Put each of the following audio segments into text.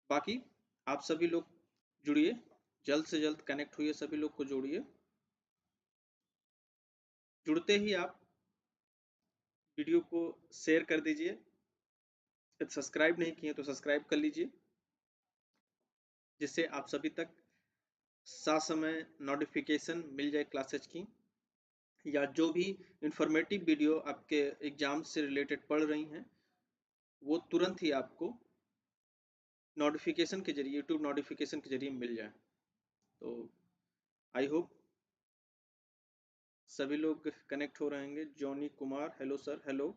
बाकी आप सभी लोग जुड़िए, जल्द से जल्द कनेक्ट हुई, सभी लोग को जोड़िए। जुड़ते ही आप वीडियो को शेयर कर दीजिए, यदि सब्सक्राइब नहीं किए तो सब्सक्राइब कर लीजिए, जिससे आप सभी तक समय नोटिफिकेशन मिल जाए क्लासेज की, या जो भी इंफॉर्मेटिव वीडियो आपके एग्जाम से रिलेटेड पढ़ रही हैं वो तुरंत ही आपको नोटिफिकेशन के जरिए, यूट्यूब नोटिफिकेशन के जरिए मिल जाए। तो आई होप सभी लोग कनेक्ट हो रहेंगे। Johnny Kumar, hello sir, hello.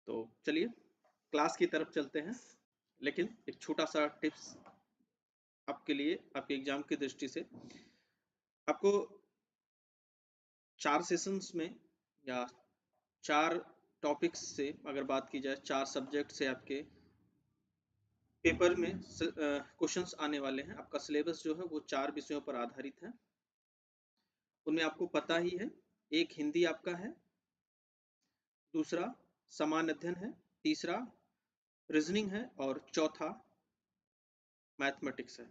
तो चलिए क्लास की तरफ चलते हैं, लेकिन एक छोटा सा टिप्स आपके लिए, आपके एग्जाम की दृष्टि से। आपको 4 सेशंस में या 4 टॉपिक्स से अगर बात की जाए, 4 सब्जेक्ट से आपके पेपर में क्वेश्चंस आने वाले हैं। आपका सिलेबस जो है वो 4 विषयों पर आधारित है। उनमें आपको पता ही है, एक हिंदी आपका है, दूसरा सामान्य अध्ययन है, तीसरा रीजनिंग है और चौथा मैथमेटिक्स है।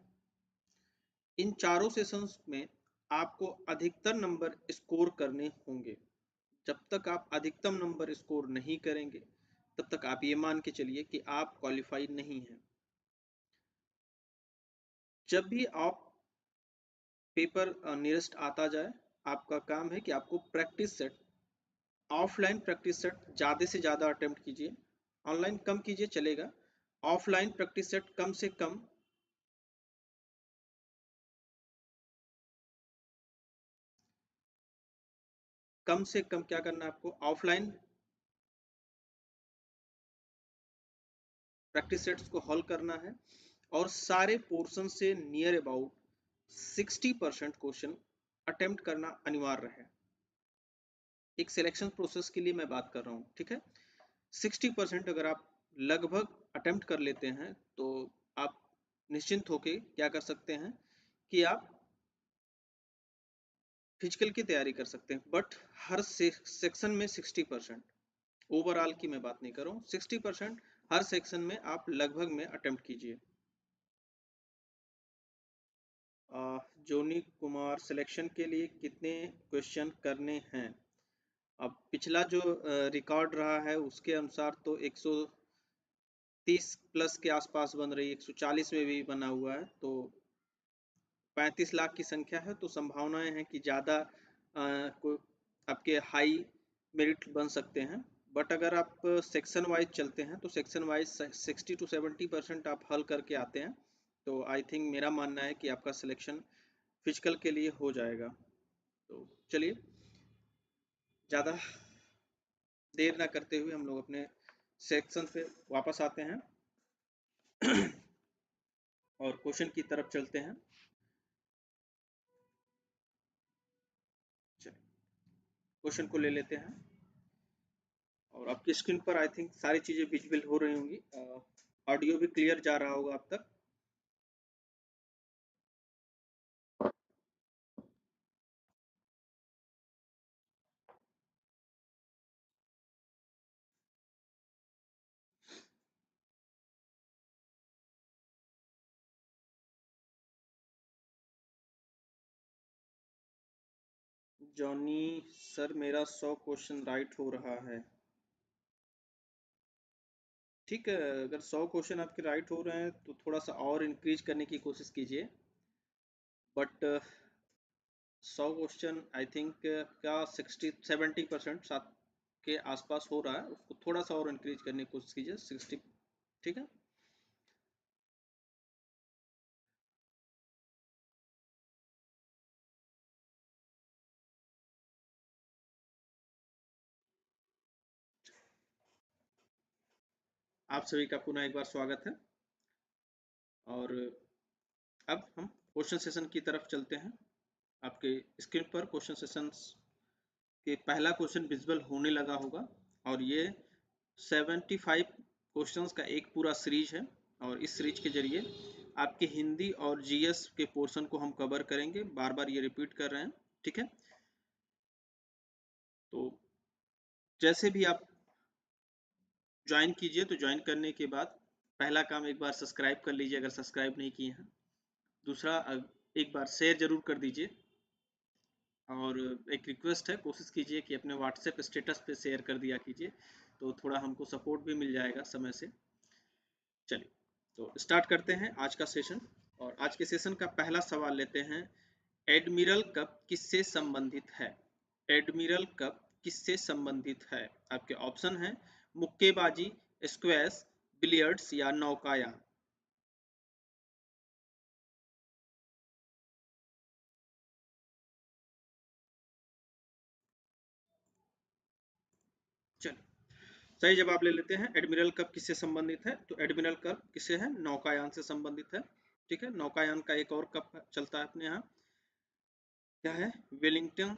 इन चारों सेशंस में आपको अधिकतर नंबर स्कोर करने होंगे। जब तक आप अधिकतम नंबर स्कोर नहीं करेंगे तब तक आप ये मान के चलिए कि आप क्वालिफाई नहीं हैं। जब भी आप पेपर नियरेस्ट आता जाए, आपका काम है कि आपको practice set, offline practice set ज़्यादा से ज़्यादा अटेम्प्ट कीजिए। ऑनलाइन कम कीजिए चलेगा, ऑफलाइन प्रैक्टिस सेट कम से कम क्या करना है आपको, ऑफलाइन प्रैक्टिस सेट्स को हल करना है और सारे पोर्शन से नियर अबाउट 60% क्वेश्चन अटेम्प्ट करना अनिवार्य है। एक सिलेक्शन प्रोसेस के लिए मैं बात कर रहा हूँ, ठीक है। 60% अगर आप लगभग अटेम्प्ट कर लेते हैं तो आप निश्चिंत होके क्या कर सकते हैं कि आप फिजिकल की तैयारी कर सकते हैं। बट हर सेक्शन में 60%, ओवरऑल की मैं बात नहीं कर रहा हूँ, 60% हर सेक्शन में आप लगभग में अटेम्प्ट कीजिए। जोनी कुमार, सिलेक्शन के लिए कितने क्वेश्चन करने हैं? अब पिछला जो रिकॉर्ड रहा है उसके अनुसार तो 130 प्लस के आसपास बन रही है, 140 में भी बना हुआ है, तो 35 लाख की संख्या है, तो संभावनाएं हैं कि ज़्यादा आपके हाई मेरिट बन सकते हैं। बट अगर आप सेक्शन वाइज चलते हैं तो सेक्शन वाइज 60 to 70% आप हल करके आते हैं, तो आई थिंक मेरा मानना है कि आपका सिलेक्शन फिजिकल के लिए हो जाएगा। तो चलिए ज़्यादा देर ना करते हुए हम लोग अपने सेक्शन पे वापस आते हैं और क्वेश्चन की तरफ चलते हैं। चलिए क्वेश्चन को ले लेते हैं और आपकी स्क्रीन पर आई थिंक सारी चीज़ें विजिबल हो रही होंगी, ऑडियो भी क्लियर जा रहा होगा अब तक। जॉनी सर, मेरा 100 क्वेश्चन राइट हो रहा है। ठीक है, अगर 100 क्वेश्चन आपके राइट हो रहे हैं तो थोड़ा सा और इंक्रीज करने की कोशिश कीजिए। बट 100 क्वेश्चन आई थिंक क्या 60-70% के आसपास हो रहा है, उसको थोड़ा सा और इंक्रीज करने की कोशिश कीजिए, 60। ठीक है, आप सभी का पुनः एक बार स्वागत है। और अब हम क्वेश्चन सेशन की तरफ चलते हैं। आपके स्क्रीन पर क्वेश्चन सेशंस के पहला क्वेश्चन विजिबल होने लगा होगा, और ये 75 क्वेश्चंस का एक पूरा सीरीज है, और इस सीरीज के जरिए आपके हिंदी और जीएस के पोर्शन को हम कवर करेंगे। बार बार ये रिपीट कर रहे हैं, ठीक है। तो जैसे भी आप ज्वाइन कीजिए। तो ज्वाइन करने के बाद पहला काम एक बार सब्सक्राइब कर लीजिए अगर सब्सक्राइब नहीं किए हैं। दूसरा एक बार शेयर जरूर कर दीजिए, और एक रिक्वेस्ट है, कोशिश कीजिए कि अपने व्हाट्सएप स्टेटस पे शेयर कर दिया कीजिए, तो थोड़ा हमको सपोर्ट भी मिल जाएगा समय से। चलिए तो स्टार्ट करते हैं आज का सेशन। और आज के सेशन का पहला सवाल लेते हैं, एडमिरल कप किससे संबंधित है? एडमिरल कप किससे संबंधित है? आपके ऑप्शन हैं मुक्केबाजी, स्क्वैश, बिलियर्ड्स या नौकायान। चलिए सही जवाब ले लेते हैं। एडमिरल कप किससे संबंधित है? तो एडमिरल कप किससे है? नौकायान से संबंधित है। ठीक है, नौकायान का एक और कप चलता है अपने यहाँ, क्या है? वेलिंगटन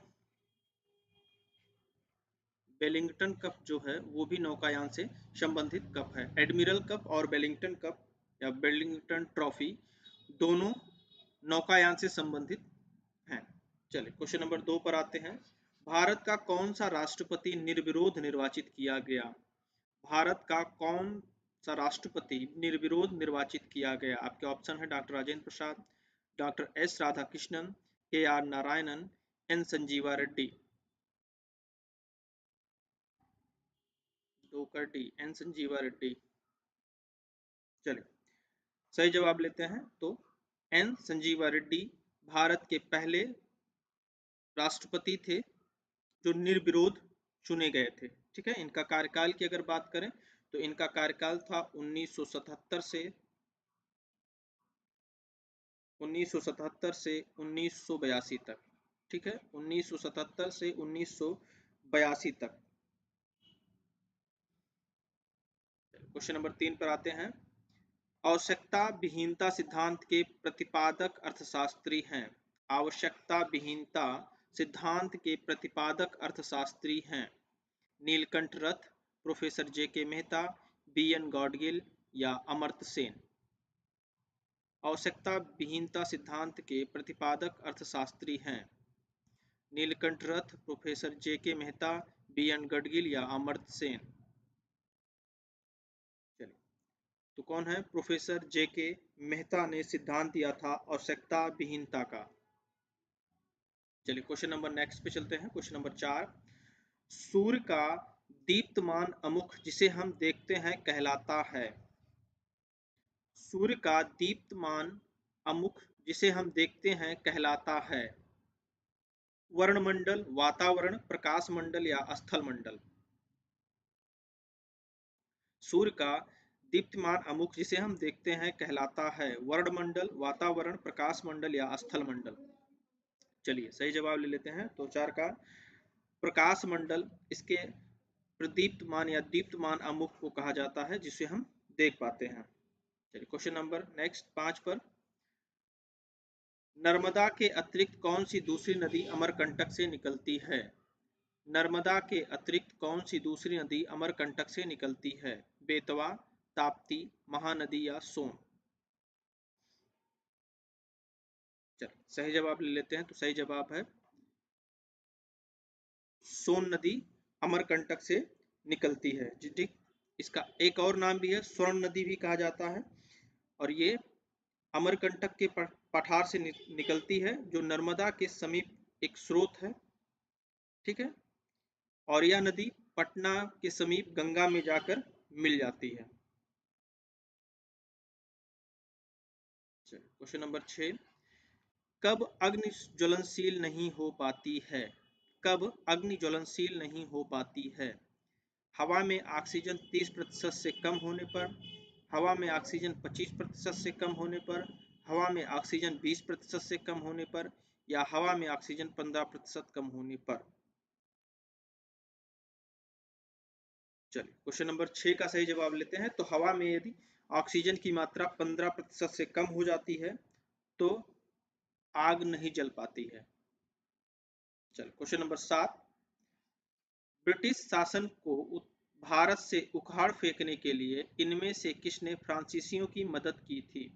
वेलिंगटन कप जो है वो भी नौकायान से संबंधित कप है। एडमिरल कप और वेलिंगटन कप या वेलिंगटन ट्रॉफी दोनों नौकायान से संबंधित हैं। चलिए क्वेश्चन नंबर 2 पर आते हैं। भारत का कौन सा राष्ट्रपति निर्विरोध निर्वाचित किया गया? भारत का कौन सा राष्ट्रपति निर्विरोध निर्वाचित किया गया? आपके ऑप्शन है doctor Rajendra Prasad, doctor S Radhakrishnan, के आर नारायणन, एन संजीवा रेड्डी। दो कर डी, एन संजीवा रेड्डी। चलिए सही जवाब लेते हैं। तो एन संजीवा रेड्डी भारत के पहले राष्ट्रपति थे जो निर्विरोध चुने गए थे। ठीक है, इनका कार्यकाल की अगर बात करें तो इनका कार्यकाल था 1977 से 1982 तक। ठीक है, 1977 से 1982 तक। क्वेश्चन नंबर 3 पर आते हैं। आवश्यकता विहीनता सिद्धांत के प्रतिपादक अर्थशास्त्री हैं। आवश्यकता विहीनता सिद्धांत के प्रतिपादक अर्थशास्त्री हैं नीलकंठ रथ, प्रोफेसर जे के मेहता, बी एन गॉडगिल या अमर्त्य सेन। आवश्यकता विहीनता सिद्धांत के प्रतिपादक अर्थशास्त्री हैं नीलकंठ रथ, प्रोफेसर जे के मेहता, बी एन गडगिल या अमर्त्य सेन। चलिए तो कौन है? प्रोफेसर जे के मेहता ने सिद्धांत दिया था आवश्यकता विहीनता का। चलिए क्वेश्चन नंबर नेक्स्ट पे चलते हैं। क्वेश्चन नंबर 4, सूर्य का दीप्तमान अमुख जिसे हम देखते हैं कहलाता है। सूर्य का दीप्तमान अमुख जिसे हम देखते हैं कहलाता है वर्णमंडल, वातावरण, प्रकाश मंडल या स्थल मंडल। सूर्य का दीप्तमान अमुख जिसे हम देखते हैं कहलाता है वर्णमंडल, वातावरण, प्रकाश मंडल या स्थल मंडल। चलिए सही जवाब ले लेते हैं। तो 4 का प्रकाश मंडल इसके प्रदीप्तमान या दीप्तमान अमुख को कहा जाता है जिसे हम देख पाते हैं। चलिए क्वेश्चन नंबर नेक्स्ट 5 पर, नर्मदा के अतिरिक्त कौन सी दूसरी नदी अमरकंटक से निकलती है? नर्मदा के अतिरिक्त कौन सी दूसरी नदी अमरकंटक से निकलती है? बेतवा, ताप्ती, महानदी या सोन। चलिए सही जवाब ले लेते हैं। तो सही जवाब है सोन नदी अमरकंटक से निकलती है। जी ठीक, इसका एक और नाम भी है, स्वर्ण नदी भी कहा जाता है। और ये अमरकंटक के पठार से निकलती है जो नर्मदा के समीप एक स्रोत है। ठीक है, और यह नदी पटना के समीप गंगा में जाकर मिल जाती है। क्वेश्चन नंबर 6, कब अग्नि ज्वलनशील नहीं हो पाती है? कब अग्नि ज्वलनशील नहीं हो पाती है? हवा में ऑक्सीजन 30% से कम होने पर, हवा में ऑक्सीजन 25% से कम होने पर, हवा में ऑक्सीजन 20% से कम होने पर या हवा में ऑक्सीजन 15% कम होने पर। चलिए क्वेश्चन नंबर 6 का सही जवाब लेते हैं। तो हवा में यदि ऑक्सीजन की मात्रा 15% से कम हो जाती है तो आग नहीं जल पाती है। चलिए क्वेश्चन नंबर 7, ब्रिटिश शासन को भारत से उखाड़ फेंकने के लिए इनमें से किसने फ्रांसीसियों की मदद की थी?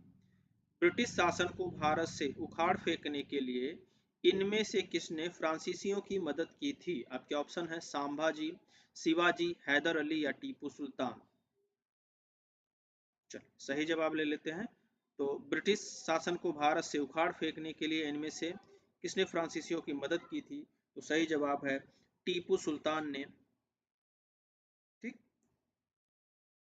ब्रिटिश शासन को भारत से उखाड़ फेंकने के लिए इनमें से किसने फ्रांसीसियों की मदद की थी? आपके ऑप्शन है संभाजी, शिवाजी, हैदर अली या टीपू सुल्तान। चलिए सही जवाब ले लेते हैं। तो ब्रिटिश शासन को भारत से उखाड़ फेंकने के लिए इनमें से किसने फ्रांसीसियों की मदद की थी? तो सही जवाब है टीपू सुल्तान ने। ठीक।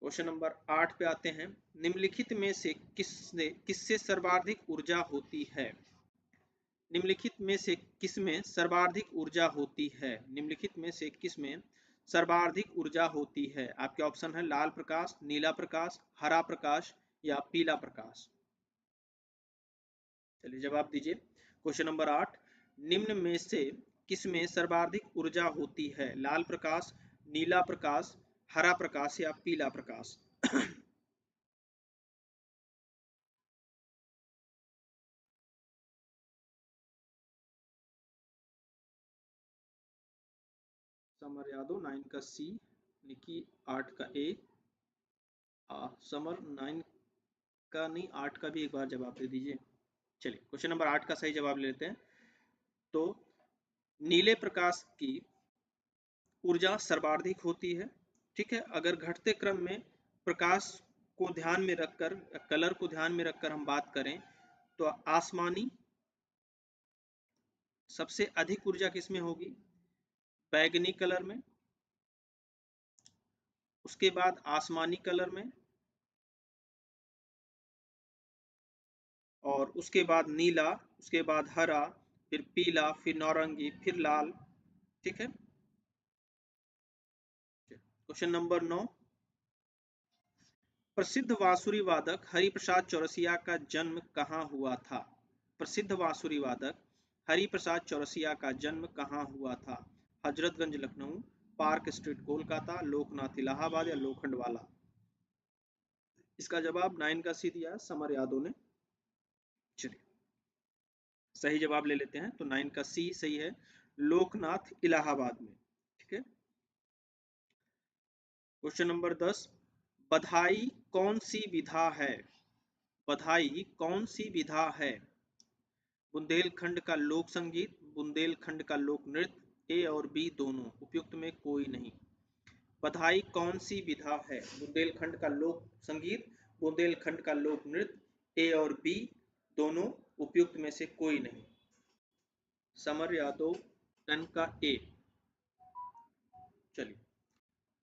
क्वेश्चन नंबर 8 पे आते हैं। निम्नलिखित में से किससे सर्वाधिक ऊर्जा होती है? निम्नलिखित में से किसमें सर्वाधिक ऊर्जा होती है? निम्नलिखित में से किसमें सर्वाधिक ऊर्जा होती है? आपके ऑप्शन है लाल प्रकाश, नीला प्रकाश, हरा प्रकाश या पीला प्रकाश। चलिए जवाब दीजिए। क्वेश्चन नंबर 8, निम्न में से किसमें सर्वाधिक ऊर्जा होती है? लाल प्रकाश, नीला प्रकाश, हरा प्रकाश या पीला प्रकाश। समर यादव 9 का सी, निकी 8 का ए। समर 9 का नहीं, 8 का भी एक बार जवाब दे दीजिए। चलिए क्वेश्चन नंबर 8 का सही जवाब ले लेते हैं। तो नीले प्रकाश की ऊर्जा सर्वाधिक होती है। ठीक है, अगर घटते क्रम में प्रकाश को ध्यान में रखकर, कलर को ध्यान में रखकर हम बात करें तो आसमानी सबसे अधिक ऊर्जा किसमें होगी? बैगनी कलर में, उसके बाद आसमानी कलर में, और उसके बाद नीला, उसके बाद हरा, फिर पीला, फिर नारंगी, फिर लाल। ठीक है। क्वेश्चन नंबर 9, प्रसिद्ध बांसुरी वादक हरिप्रसाद चौरसिया का जन्म कहाँ हुआ था? प्रसिद्ध बांसुरी वादक हरिप्रसाद चौरसिया का जन्म कहाँ हुआ था? हजरतगंज लखनऊ, पार्क स्ट्रीट कोलकाता, लोकनाथ इलाहाबाद या लोखंडवाला। इसका जवाब 9 का सी दिया समर यादव ने। चलिए सही जवाब ले लेते हैं। तो 9 का सी सही है, लोकनाथ इलाहाबाद में। ठीक है। क्वेश्चन नंबर 10, बधाई कौन सी विधा है? बधाई कौन सी विधा है? बुंदेलखंड का लोक संगीत, बुंदेलखंड का लोक नृत्य, ए और बी दोनों, उपयुक्त में कोई नहीं। बधाई कौन सी विधा है? बुंदेलखंड का लोक संगीत, बुंदेलखंड का लोक नृत्य, ए और बी दोनों, उपयुक्त में से कोई नहीं। समर यादव 10 का ए। चलिए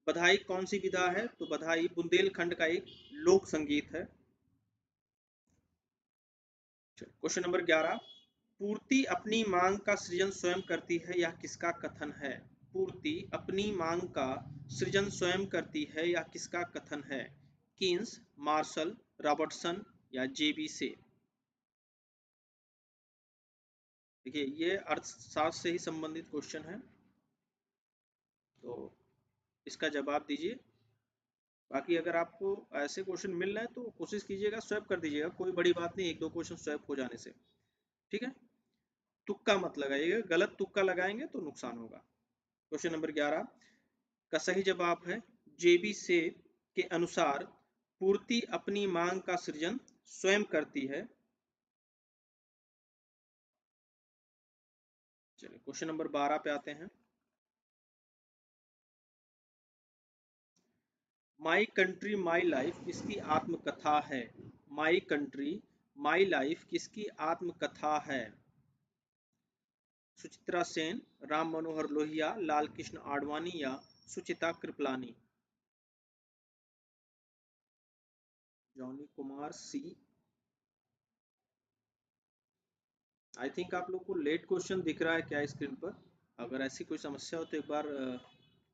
बधाई कौन सी विधा है? तो बधाई बुंदेलखंड का एक लोक संगीत है। क्वेश्चन नंबर 11, पूर्ति अपनी मांग का सृजन स्वयं करती है, यह किसका कथन है? पूर्ति अपनी मांग का सृजन स्वयं करती है, यह किसका कथन है? कीन्स, मार्शल, रॉबर्टसन या जेबी से। देखिए ये अर्थशास्त्र से ही संबंधित क्वेश्चन है, तो इसका जवाब दीजिए। बाकी अगर आपको ऐसे क्वेश्चन मिल रहे हैं तो कोशिश कीजिएगा स्वैप कर दीजिएगा, कोई बड़ी बात नहीं, एक दो क्वेश्चन स्वैप हो जाने से। ठीक है, तुक्का मत लगाइएगा, गलत तुक्का लगाएंगे तो नुकसान होगा। क्वेश्चन नंबर 11 का सही जवाब है जेबी से के अनुसार पूर्ति अपनी मांग का सृजन स्वयं करती है। चलिए क्वेश्चन नंबर 12 पे आते हैं। माई कंट्री माई लाइफ किसकी आत्मकथा है? माई कंट्री माई लाइफ किसकी आत्मकथा है? सुचित्रा सेन, राम मनोहर लोहिया, लाल कृष्ण आडवाणी या Suchita Kriplani. Johnny Kumar C. I think आप लोग को लेट क्वेश्चन दिख रहा है क्या स्क्रीन पर? अगर ऐसी कोई समस्या हो तो एक बार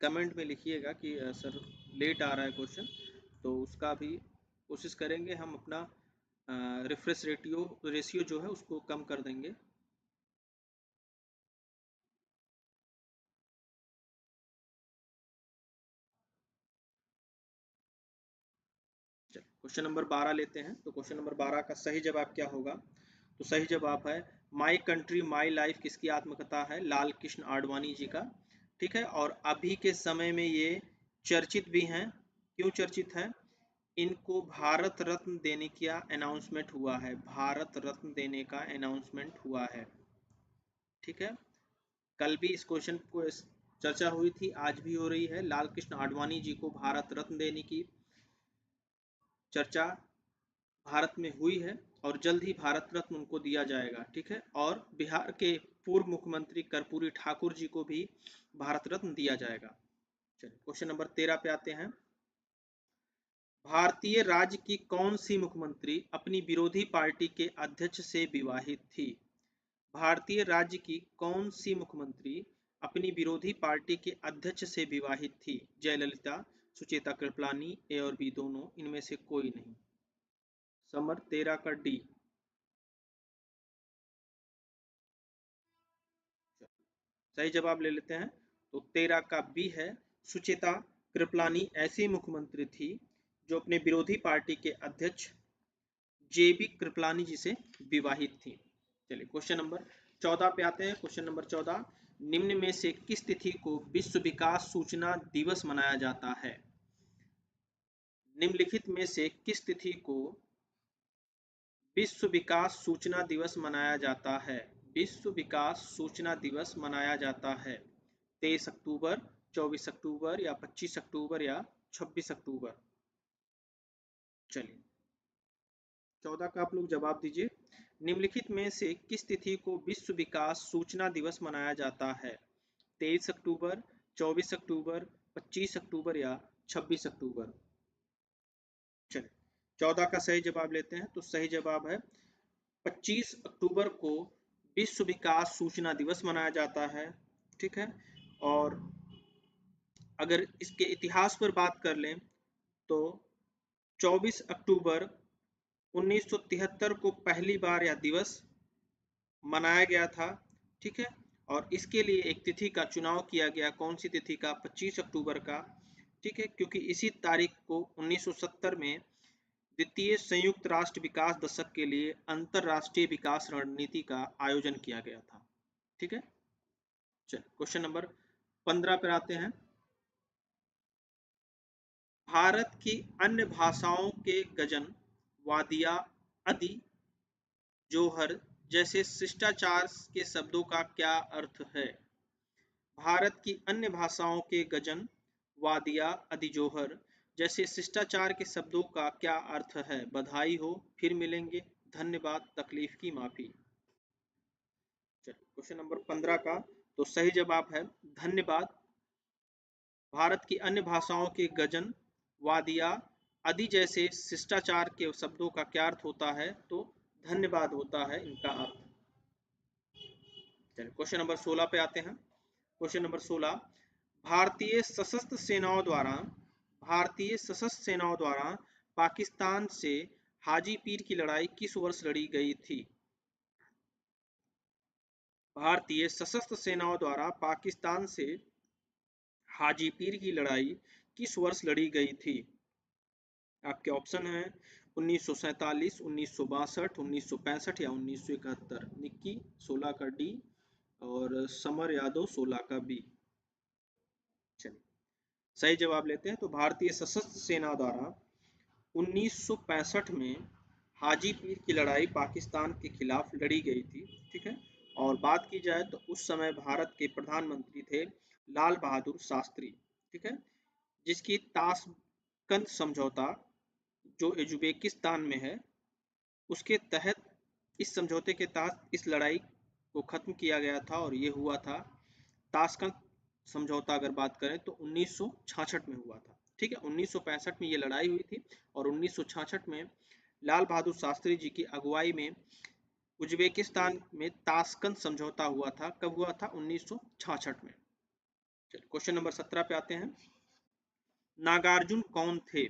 कमेंट में लिखिएगा कि सर लेट आ रहा है क्वेश्चन, तो उसका भी कोशिश करेंगे हम अपना रिफ्रेश रेशियो जो है उसको कम कर देंगे। क्वेश्चन नंबर 12 लेते हैं। तो क्वेश्चन नंबर 12 का सही जवाब क्या होगा? तो सही जवाब है माई कंट्री माई लाइफ किसकी आत्मकथा है? लाल कृष्ण आडवाणी जी का। ठीक है, और अभी के समय में ये चर्चित भी हैं। क्यों चर्चित है? इनको भारत रत्न देने का अनाउंसमेंट हुआ है, भारत रत्न देने का अनाउंसमेंट हुआ है। ठीक है, कल भी इस क्वेश्चन को चर्चा हुई थी, आज भी हो रही है। लाल कृष्ण आडवाणी जी को भारत रत्न देने की चर्चा भारत में हुई है और जल्द ही भारत रत्न उनको दिया जाएगा। ठीक है, और बिहार के पूर्व मुख्यमंत्री कर्पूरी ठाकुर जी को भी भारत रत्न दिया जाएगा। चलिए क्वेश्चन नंबर 13 पे आते हैं। भारतीय राज्य की कौन सी मुख्यमंत्री अपनी विरोधी पार्टी के अध्यक्ष से विवाहित थी? भारतीय राज्य की कौन सी मुख्यमंत्री अपनी विरोधी पार्टी के अध्यक्ष से विवाहित थी? जयललिता, सुचेता कृपलानी, ए और बी दोनों, इनमें से कोई नहीं। समर 13 का डी। सही जवाब ले लेते हैं, तो 13 का बी है। सुचेता कृपलानी ऐसी मुख्यमंत्री थी जो अपने विरोधी पार्टी के अध्यक्ष जेबी कृपलानी जी से विवाहित थी। चलिए क्वेश्चन नंबर 14 पे आते हैं। क्वेश्चन नंबर 14, निम्न में से किस तिथि को विश्व विकास सूचना दिवस मनाया जाता है? निम्नलिखित में से किस तिथि को विश्व विकास सूचना दिवस मनाया जाता है? विश्व विकास सूचना दिवस मनाया जाता है 23 अक्टूबर, 24 अक्टूबर या 25 अक्टूबर या 26 अक्टूबर। चलिए 14 का आप लोग जवाब दीजिए। निम्नलिखित में से किस तिथि को विश्व विकास सूचना दिवस मनाया जाता है? 23 अक्टूबर, 24 अक्टूबर, 25 अक्टूबर या 26 अक्टूबर। चलिए 14 का सही जवाब लेते हैं, तो सही जवाब है 25 अक्टूबर को विश्व विकास सूचना दिवस मनाया जाता है। ठीक है, और अगर इसके इतिहास पर बात कर लें तो 24 अक्टूबर 1973 को पहली बार यह दिवस मनाया गया था। ठीक है, और इसके लिए एक तिथि का चुनाव किया गया। कौन सी तिथि का? 25 अक्टूबर का। ठीक है, क्योंकि इसी तारीख को 1970 में द्वितीय संयुक्त राष्ट्र विकास दशक के लिए अंतरराष्ट्रीय विकास रणनीति का आयोजन किया गया था। ठीक है, चलिए क्वेश्चन नंबर 15 पर आते हैं। भारत की अन्य भाषाओं के गजन, वादिया, अदी, जोहर जैसे शिष्टाचार के शब्दों का क्या अर्थ है? भारत की अन्य भाषाओं के गजन, वादिया, अदिजोहर जैसे शिष्टाचार के शब्दों का क्या अर्थ है? बधाई हो, फिर मिलेंगे, धन्यवाद, तकलीफ की माफी। चलिए क्वेश्चन नंबर 15 का तो सही जवाब है धन्यवाद। भारत की अन्य भाषाओं के गजन, वादिया, आदि जैसे शिष्टाचार के शब्दों का क्या अर्थ होता है? तो धन्यवाद होता है इनका अर्थ। चलिए क्वेश्चन नंबर 16 पे आते हैं। क्वेश्चन नंबर 16, भारतीय सशस्त्र सेनाओं द्वारा पाकिस्तान से हाजी पीर की लड़ाई किस वर्ष लड़ी गई थी? भारतीय सशस्त्र सेनाओं द्वारा पाकिस्तान से हाजी पीर की लड़ाई किस वर्ष लड़ी गई थी? आपके ऑप्शन हैं 1947, 1962, 1965 या 1971। निक्की 16 का डी और समर यादव 16 का बी। चलिए सही जवाब लेते हैं, तो भारतीय सशस्त्र सेना द्वारा 1965 में हाजी पीर की लड़ाई पाकिस्तान के खिलाफ लड़ी गई थी। ठीक है, और बात की जाए तो उस समय भारत के प्रधानमंत्री थे लाल बहादुर शास्त्री। ठीक है, जिसकी ताशकंद समझौता जो उज्बेकिस्तान में है उसके तहत, इस समझौते के तहत इस लड़ाई को खत्म किया गया था और ये हुआ था ताशकंद समझौता। अगर बात करें तो 1966 में हुआ था। ठीक है, 1965 में ये लड़ाई हुई थी और 1966 में लाल बहादुर शास्त्री जी की अगुवाई में उज्बेकिस्तान में ताशकंद समझौता हुआ था। कब हुआ था? 1966 में। चलिए क्वेश्चन नंबर 17 पे आते हैं। नागार्जुन कौन थे?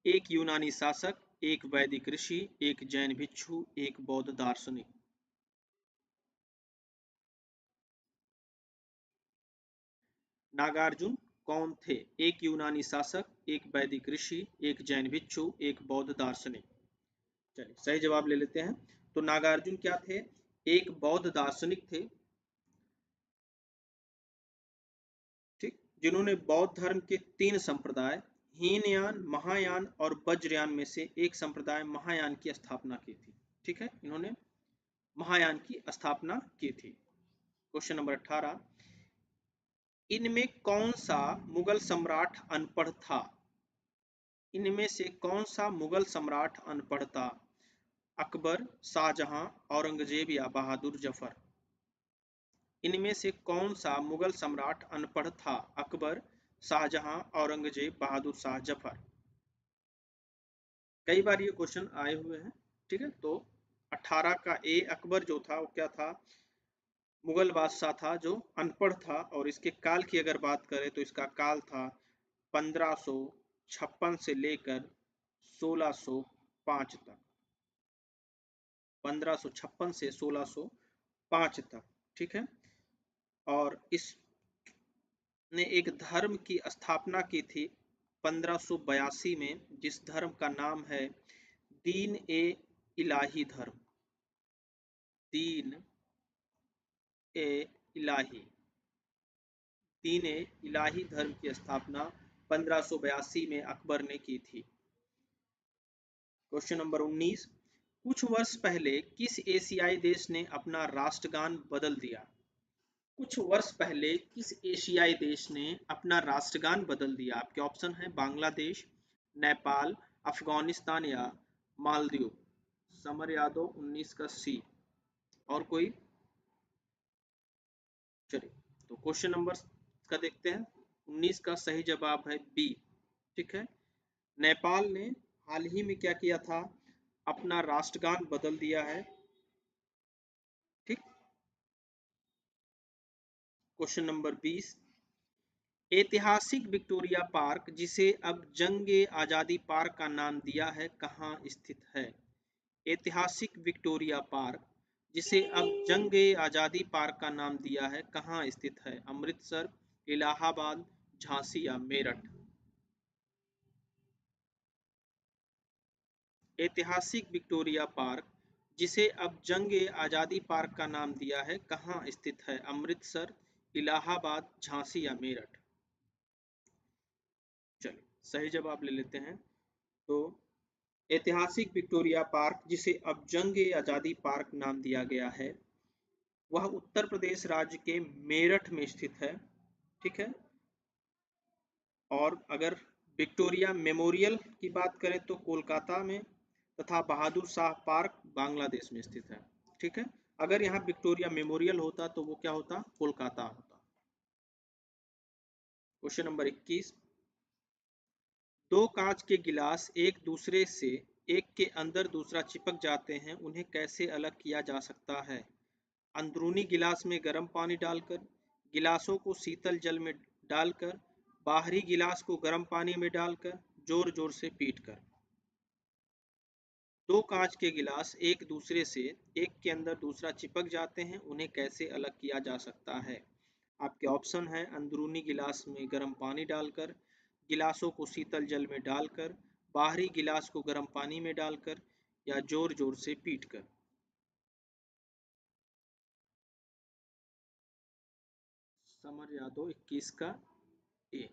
एक यूनानी शासक, एक वैदिक ऋषि, एक जैन भिक्षु, एक बौद्ध दार्शनिक। नागार्जुन कौन थे? एक यूनानी शासक, एक वैदिक ऋषि, एक जैन भिक्षु, एक बौद्ध दार्शनिक। चलिए सही जवाब ले लेते हैं, तो नागार्जुन क्या थे? एक बौद्ध दार्शनिक थे। ठीक, जिन्होंने बौद्ध धर्म के 3 संप्रदाय हीनयान, महायान और वज्रयान में से एक संप्रदाय महायान की स्थापना की थी। ठीक है, इन्होंने महायान की स्थापना की थी। क्वेश्चन नंबर 18, इनमें कौन सा मुगल सम्राट अनपढ़ था? इनमें से कौन सा मुगल सम्राट अनपढ़ था? अकबर, शाहजहां, औरंगजेब या बहादुर जफर? इनमें से कौन सा मुगल सम्राट अनपढ़ था? अकबर, शाहजहां, औरंगजेब, बहादुर शाह जफर? कई बार ये क्वेश्चन आए हुए हैं। ठीक है, तो 18 का ए अकबर जो था वो क्या था? मुगल बादशाह था जो अनपढ़ था। और इसके काल की अगर बात करें तो इसका काल था 1556 से लेकर 1605 तक। 1556 से 1605 तक। ठीक है, और इसने एक धर्म की स्थापना की थी 1582 में, जिस धर्म का नाम है दीन ए इलाही धर्म। दीन ए इलाही, दीन ए इलाही धर्म की स्थापना 1582 में अकबर ने की थी। क्वेश्चन नंबर 19, कुछ वर्ष पहले किस एशियाई देश ने अपना राष्ट्रगान बदल दिया? कुछ वर्ष पहले किस एशियाई देश ने अपना राष्ट्रगान बदल दिया? आपके ऑप्शन है बांग्लादेश, नेपाल, अफगानिस्तान या मालदीव। समर यादव 19 का सी। और कोई? चलिए, तो क्वेश्चन नंबर का देखते हैं। 19 का सही जवाब है बी। ठीक है, नेपाल ने हाल ही में क्या किया था? अपना राष्ट्रगान बदल दिया है। ठीक, क्वेश्चन नंबर 20, ऐतिहासिक विक्टोरिया पार्क जिसे अब जंग आजादी पार्क का नाम दिया है कहाँ स्थित है? ऐतिहासिक विक्टोरिया पार्क जिसे अब जंग आजादी पार्क का नाम दिया है कहाँ स्थित है? अमृतसर, इलाहाबाद, झांसी या मेरठ? ऐतिहासिक विक्टोरिया पार्क जिसे अब जंग आजादी पार्क का नाम दिया है कहाँ स्थित है? अमृतसर, इलाहाबाद, झांसी या मेरठ? चलिए, सही जवाब ले लेते हैं। तो ऐतिहासिक विक्टोरिया पार्क जिसे अब जंग आजादी पार्क नाम दिया गया है वह उत्तर प्रदेश राज्य के मेरठ में स्थित है। ठीक है, और अगर विक्टोरिया मेमोरियल की बात करें तो कोलकाता में, तथा बहादुर शाह पार्क बांग्लादेश में स्थित है। ठीक है, अगर यहाँ विक्टोरिया मेमोरियल होता तो वो क्या होता? कोलकाता होता। क्वेश्चन नंबर 21, दो कांच के गिलास एक दूसरे से एक के अंदर दूसरा चिपक जाते हैं, उन्हें कैसे अलग किया जा सकता है? अंदरूनी गिलास में गर्म पानी डालकर, गिलासों को शीतल जल में डालकर, बाहरी गिलास को गर्म पानी में डालकर, जोर जोर से पीटकर। दो कांच के गिलास एक दूसरे से एक के अंदर दूसरा चिपक जाते हैं, उन्हें कैसे अलग किया जा सकता है? आपके ऑप्शन है अंदरूनी गिलास में गर्म पानी डालकर, गिलासों को शीतल जल में डालकर, बाहरी गिलास को गर्म पानी में डालकर, या जोर जोर से पीटकर। समर यादव 21 का ए।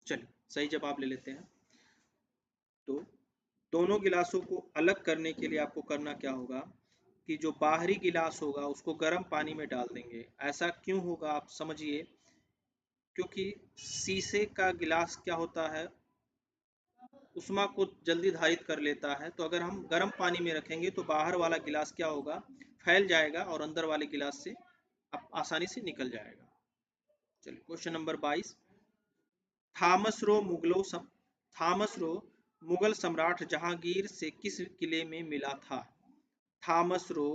चलिए, सही जवाब ले लेते हैं। तो दोनों गिलासों को अलग करने के लिए आपको करना क्या होगा कि जो बाहरी गिलास होगा उसको गर्म पानी में डाल देंगे। ऐसा क्यों होगा आप समझिए, क्योंकि शीशे का गिलास क्या होता है, उष्मा को जल्दी धारित कर लेता है। तो अगर हम गर्म पानी में रखेंगे तो बाहर वाला गिलास क्या होगा, फैल जाएगा और अंदर वाले गिलास से आसानी से निकल जाएगा। चलिए, question number 22, Thomas Roe Thomas Roe Mughal सम्राट जहांगीर से किस किले में मिला था? थॉमस रो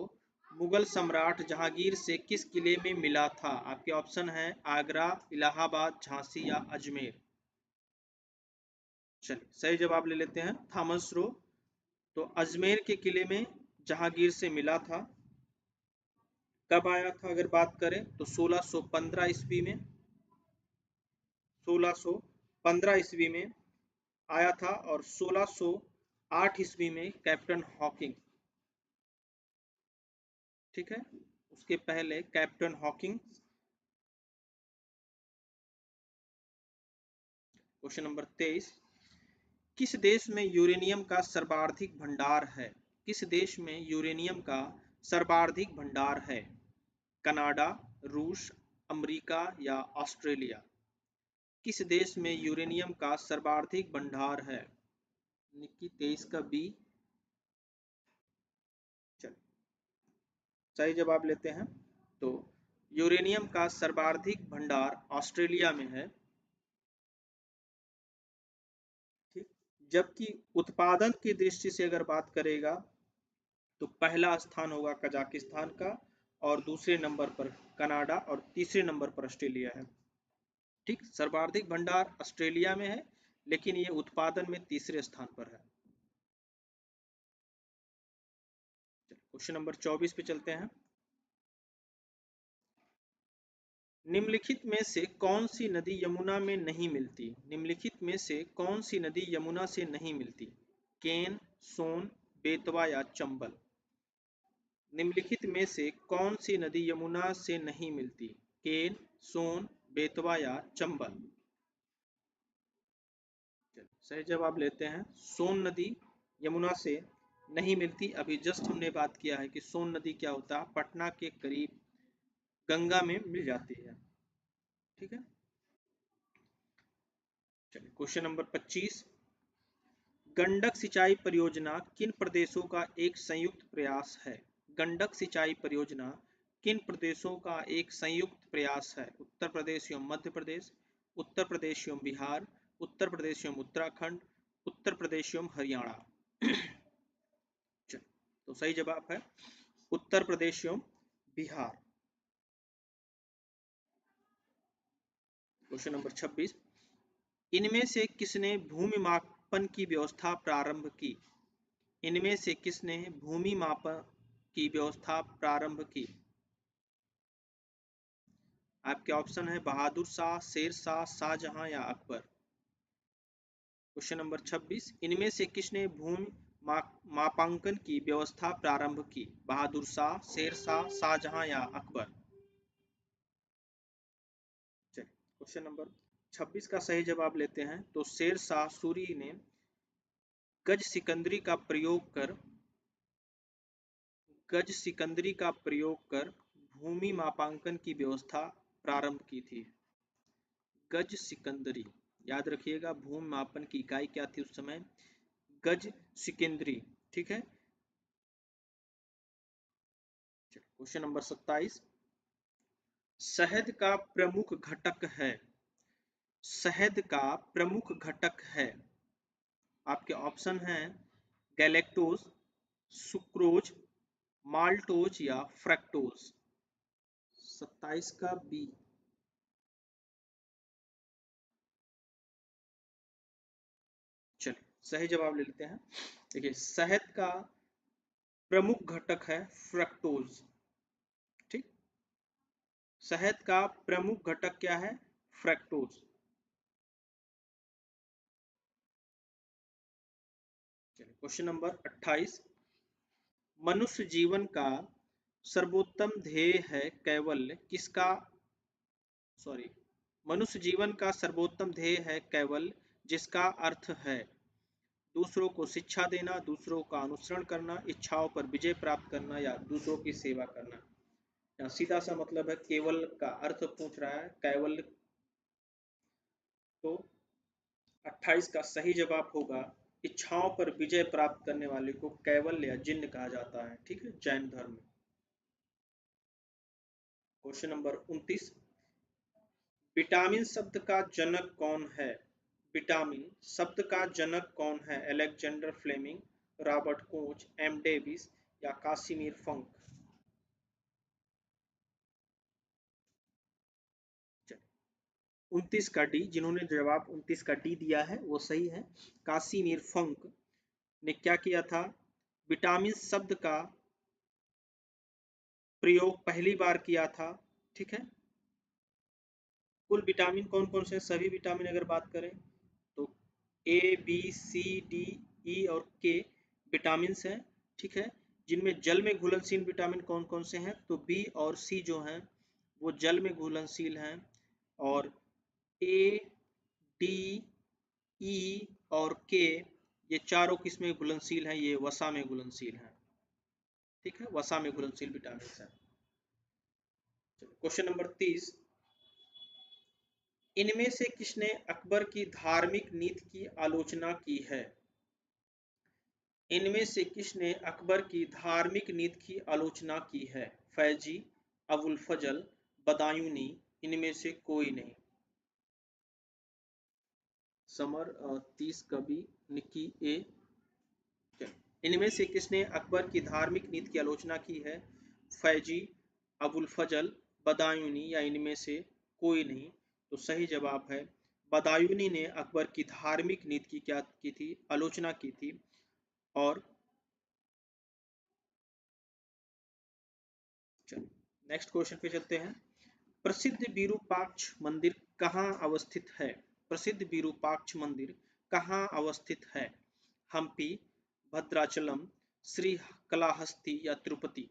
मुगल सम्राट जहांगीर से किस किले में मिला था? आपके ऑप्शन है आगरा, इलाहाबाद, झांसी या अजमेर। चलिए, सही जवाब ले लेते हैं। थॉमस रो तो अजमेर के किले में जहांगीर से मिला था। कब आया था अगर बात करें तो 1615 ईस्वी में। 1615 ईस्वी में आया था। और 1608 ईस्वी में कैप्टन हॉकिंग, ठीक है, उसके पहले कैप्टन हॉकिंग। क्वेश्चन नंबर 23, किस देश में यूरेनियम का सर्वाधिक भंडार है? किस देश में यूरेनियम का सर्वाधिक भंडार है? कनाडा, रूस, अमेरिका या ऑस्ट्रेलिया? किस देश में यूरेनियम का सर्वाधिक भंडार है? निक्की 23 का बी। चल, सही जवाब लेते हैं। तो यूरेनियम का सर्वाधिक भंडार ऑस्ट्रेलिया में है। ठीक, जबकि उत्पादन की दृष्टि से अगर बात करेगा तो पहला स्थान होगा कजाकिस्तान का, और दूसरे नंबर पर कनाडा, और तीसरे नंबर पर ऑस्ट्रेलिया है। ठीक, सर्वाधिक भंडार ऑस्ट्रेलिया में है, लेकिन ये उत्पादन में तीसरे स्थान पर है। क्वेश्चन नंबर 24 पे चलते हैं। निम्नलिखित में से कौन सी नदी यमुना में नहीं मिलती? निम्नलिखित में से कौन सी नदी यमुना से नहीं मिलती? केन, सोन, बेतवा या चंबल? निम्नलिखित में से कौन सी नदी यमुना से नहीं मिलती? केन, सोन, बेतवा या चंबल? सही जवाब लेते हैं। सोन नदी यमुना से नहीं मिलती। अभी जस्ट हमने बात किया है कि सोन नदी क्या होता है, पटना के करीब गंगा में मिल जाती है। ठीक है, चलिए क्वेश्चन नंबर 25। गंडक सिंचाई परियोजना किन प्रदेशों का एक संयुक्त प्रयास है? गंडक सिंचाई परियोजना किन प्रदेशों का एक संयुक्त प्रयास है? उत्तर प्रदेश एवं मध्य प्रदेश, उत्तर प्रदेश एवं बिहार, उत्तर प्रदेश एवं उत्तराखंड, उत्तर प्रदेश एवं हरियाणा? तो सही जवाब है उत्तर प्रदेश एवं बिहार। Question number 26। इनमें से किसने भूमि मापन की व्यवस्था प्रारंभ की? इनमें से किसने भूमि मापन की व्यवस्था प्रारंभ की? आपके ऑप्शन है बहादुर शाह, शेर शाह, शाहजहां या अकबर। Question number 26। इनमें से किसने भूमि मापांकन की व्यवस्था प्रारंभ की? बहादुर शाह, शेर शाह, शाहजहां या अकबर? चलिए क्वेश्चन नंबर 26 का सही जवाब लेते हैं। तो शेर शाह सूरी ने गज सिकंदरी का प्रयोग कर भूमि मापांकन की व्यवस्था प्रारंभ की थी। गज सिकंदरी, याद रखिएगा भूमि मापन की इकाई क्या थी उस समय? गज सिकंदरी। ठीक है, क्वेश्चन नंबर 27। शहद का प्रमुख घटक है। शहद का प्रमुख घटक है। आपके ऑप्शन हैं गैलेक्टोज, सुक्रोज, माल्टोज या फ्रक्टोज। 27 का बी। चलिए सही जवाब ले लेते हैं। देखिए शहद का प्रमुख घटक है फ्रक्टोज। ठीक, शहद का प्रमुख घटक क्या है? फ्रक्टोज। चलिए क्वेश्चन नंबर 28। मनुष्य जीवन का सर्वोत्तम ध्येय है कैवल्य किसका? सॉरी, मनुष्य जीवन का सर्वोत्तम ध्येय है कैवल्य जिसका अर्थ है दूसरों को शिक्षा देना, दूसरों का अनुसरण करना, इच्छाओं पर विजय प्राप्त करना या दूसरों की सेवा करना। यहाँ सीधा सा मतलब है केवल का अर्थ पूछ रहा है, कैवल्य। तो 28 का सही जवाब होगा इच्छाओं पर विजय प्राप्त करने वाले को कैवल्य या जिन्न कहा जाता है। ठीक है, जैन धर्म में। Question number 29। विटामिन शब्द का जनक कौन है? विटामिन शब्द का जनक कौन है? Alexander Fleming, Robert Koch, M Davis या कासिमिर फंक? 29 का डी, जिन्होंने जवाब 29 का डी दिया है वो सही है। कासिमिर फंक ने क्या किया था? विटामिन शब्द का प्रयोग पहली बार किया था। ठीक है, कुल विटामिन कौन कौन से? सभी विटामिन अगर बात करें तो A B C D E और के विटामिन हैं। ठीक है, जिनमें जल में घुलनशील विटामिन कौन कौन से हैं? तो बी और सी जो हैं वो जल में घुलनशील हैं, और ए, डी, ई और के ये चारों किसमें घुलनशील हैं? ये वसा में घुलनशील हैं। ठीक है, वसा में घुलनशील विटामिन हैं। Question number 30। इनमें से किसने अकबर की धार्मिक नीति की आलोचना की है? इनमें से किसने अकबर की धार्मिक नीति की आलोचना की है? फैजी, अबुल फजल, बदायूनी, इनमें से कोई नहीं। समर 30 कवि निकी ए। इनमें से किसने अकबर की धार्मिक नीति की आलोचना की है? फैजी, अबुल फजल, बदायूनी या इनमें से कोई नहीं। तो सही जवाब है बदायूनी ने अकबर की धार्मिक नीति की क्या की थी? आलोचना की थी। और चलो नेक्स्ट क्वेश्चन पे चलते हैं। प्रसिद्ध विरूपाक्ष मंदिर कहाँ अवस्थित है? प्रसिद्ध विरूपाक्ष मंदिर कहाँ अवस्थित है? हम्पी, भद्राचलम, श्री कलाहस्ती या तिरुपति?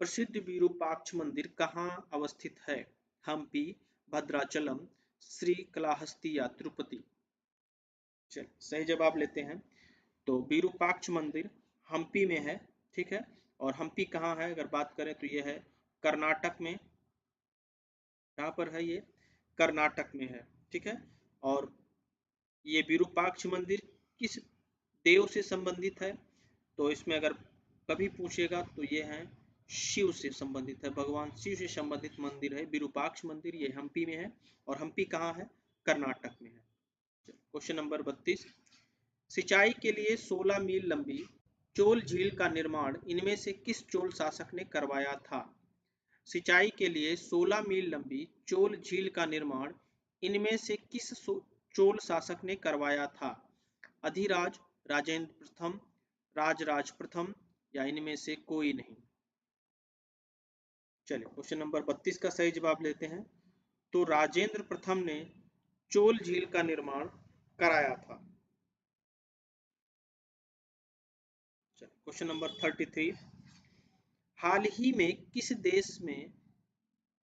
प्रसिद्ध विरूपाक्ष मंदिर कहाँ अवस्थित है? हम्पी, भद्राचलम, श्री कलाहस्ती या तिरुपति? चल सही जवाब लेते हैं। तो विरूपाक्ष मंदिर हम्पी में है, ठीक है। और हम्पी कहाँ है अगर बात करें तो ये है कर्नाटक में। कहाँ पर है ये? कर्नाटक में है, ठीक है। और ये विरूपाक्ष मंदिर किस देव से संबंधित है? तो इसमें अगर कभी पूछेगा तो ये है शिव से संबंधित है, भगवान शिव से संबंधित मंदिर है विरूपाक्ष मंदिर। ये हम्पी में है और हम्पी कहाँ है? कर्नाटक में है। Question number 32। सिंचाई के लिए 16 मील लंबी चोल झील का निर्माण इनमें से किस चोल शासक ने करवाया था? सिंचाई के लिए 16 मील लंबी चोल झील का निर्माण इनमें से किस चोल शासक ने करवाया था? अधिराज, राजेंद्र प्रथम, राजराज प्रथम या इनमें से कोई नहीं? चलिए क्वेश्चन नंबर 32 का सही जवाब लेते हैं। तो राजेंद्र प्रथम ने चोल झील का निर्माण कराया था। Question number 33। हाल ही में किस देश में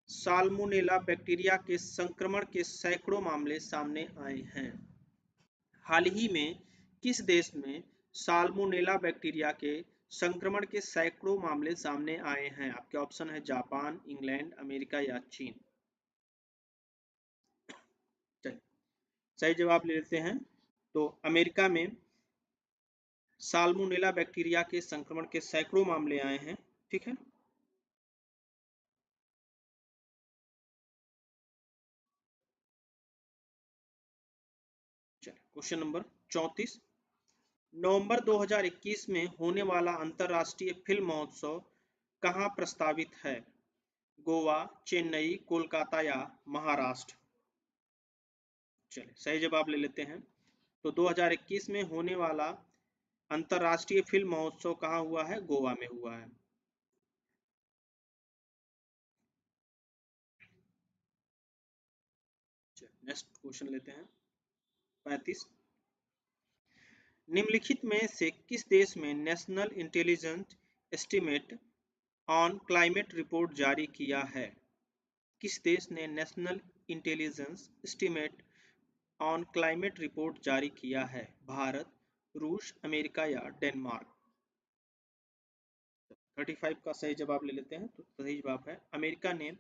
साल्मोनेला बैक्टीरिया के संक्रमण के सैकड़ों मामले सामने आए हैं? हाल ही में किस देश में साल्मोनेला बैक्टीरिया के संक्रमण के सैकड़ों मामले सामने आए हैं? आपके ऑप्शन है जापान, इंग्लैंड, अमेरिका या चीन। चलिए सही जवाब ले लेते हैं। तो अमेरिका में साल्मोनेला बैक्टीरिया के संक्रमण के सैकड़ों मामले आए हैं, ठीक है। चलिए क्वेश्चन नंबर 34। नवंबर 2021 में होने वाला अंतर्राष्ट्रीय फिल्म महोत्सव कहाँ प्रस्तावित है? गोवा, चेन्नई, कोलकाता या महाराष्ट्र? चलिए सही जवाब ले लेते हैं। तो 2021 में होने वाला अंतर्राष्ट्रीय फिल्म महोत्सव कहाँ हुआ है? गोवा में हुआ है। नेक्स्ट क्वेश्चन लेते हैं 35। निम्नलिखित में से किस देश में national intelligence estimate on climate report जारी किया है? किस देश ने national intelligence estimate on climate report जारी किया है? भारत, रूस, अमेरिका या डेनमार्क? 35 का सही जवाब ले लेते हैं। तो सही जवाब है अमेरिका ने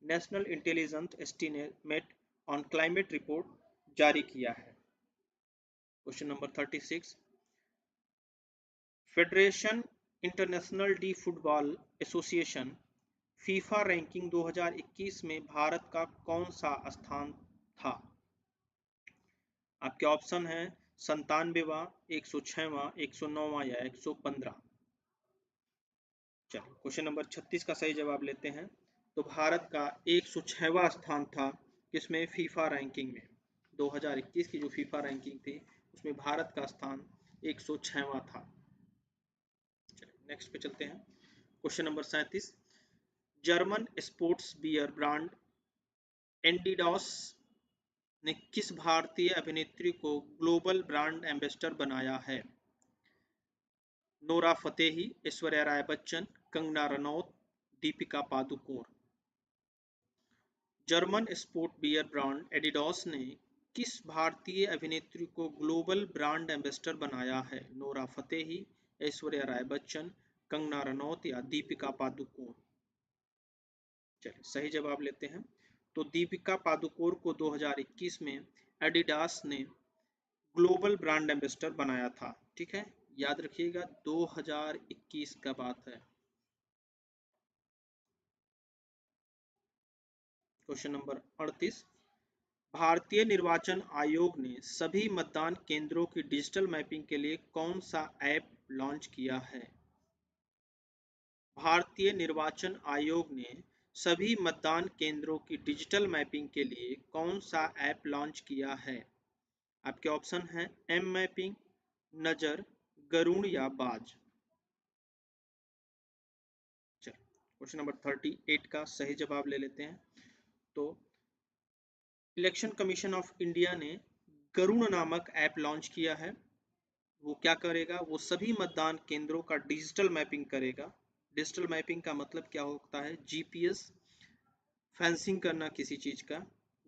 national intelligence estimate on climate report जारी किया है। Question number 36। Federation international D football association FIFA ranking 2021 में भारत का कौन सा स्थान था? आपके ऑप्शन है 97वां, 106वां, 109वां या 115। चलिए क्वेश्चन नंबर 36 का सही जवाब लेते हैं। तो भारत का 106वां स्थान था किसमें? फीफा रैंकिंग में। 2021 की जो फीफा रैंकिंग थी उसमें भारत का स्थान 106वां था। नेक्स्ट पे चलते हैं। Question number 37। German sportswear brand Adidas ने किस भारतीय अभिनेत्री को ग्लोबल ब्रांड एम्बेसडर बनाया है? Nora Fatehi, Aishwarya Rai Bachchan, Kangana Ranaut, Deepika Padukone? German sport wear brand Adidas ने किस भारतीय अभिनेत्री को ग्लोबल ब्रांड एम्बेसडर बनाया है? नोरा फतेही, ऐश्वर्या राय बच्चन, कंगना रनौत या दीपिका पादुकोण? चलिए सही जवाब लेते हैं। तो दीपिका पादुकोण को 2021 में एडिडास ने ग्लोबल ब्रांड एम्बेसडर बनाया था। ठीक है, याद रखिएगा 2021 का बात है। क्वेश्चन नंबर 38, भारतीय निर्वाचन आयोग ने सभी मतदान केंद्रों की डिजिटल मैपिंग के लिए कौन सा ऐप लॉन्च किया है? भारतीय निर्वाचन आयोग ने सभी मतदान केंद्रों की डिजिटल मैपिंग के लिए कौन सा ऐप लॉन्च किया है? आपके ऑप्शन हैं एम मैपिंग, नजर, गरुड़ या बाज। चल, क्वेश्चन नंबर 38 का सही जवाब ले लेते हैं। तो इलेक्शन कमीशन ऑफ इंडिया ने गरुड़ नामक ऐप लॉन्च किया है। वो क्या करेगा? वो सभी मतदान केंद्रों का डिजिटल मैपिंग करेगा। डिजिटल मैपिंग का मतलब क्या होता है? जीपीएस फेंसिंग करना किसी चीज का,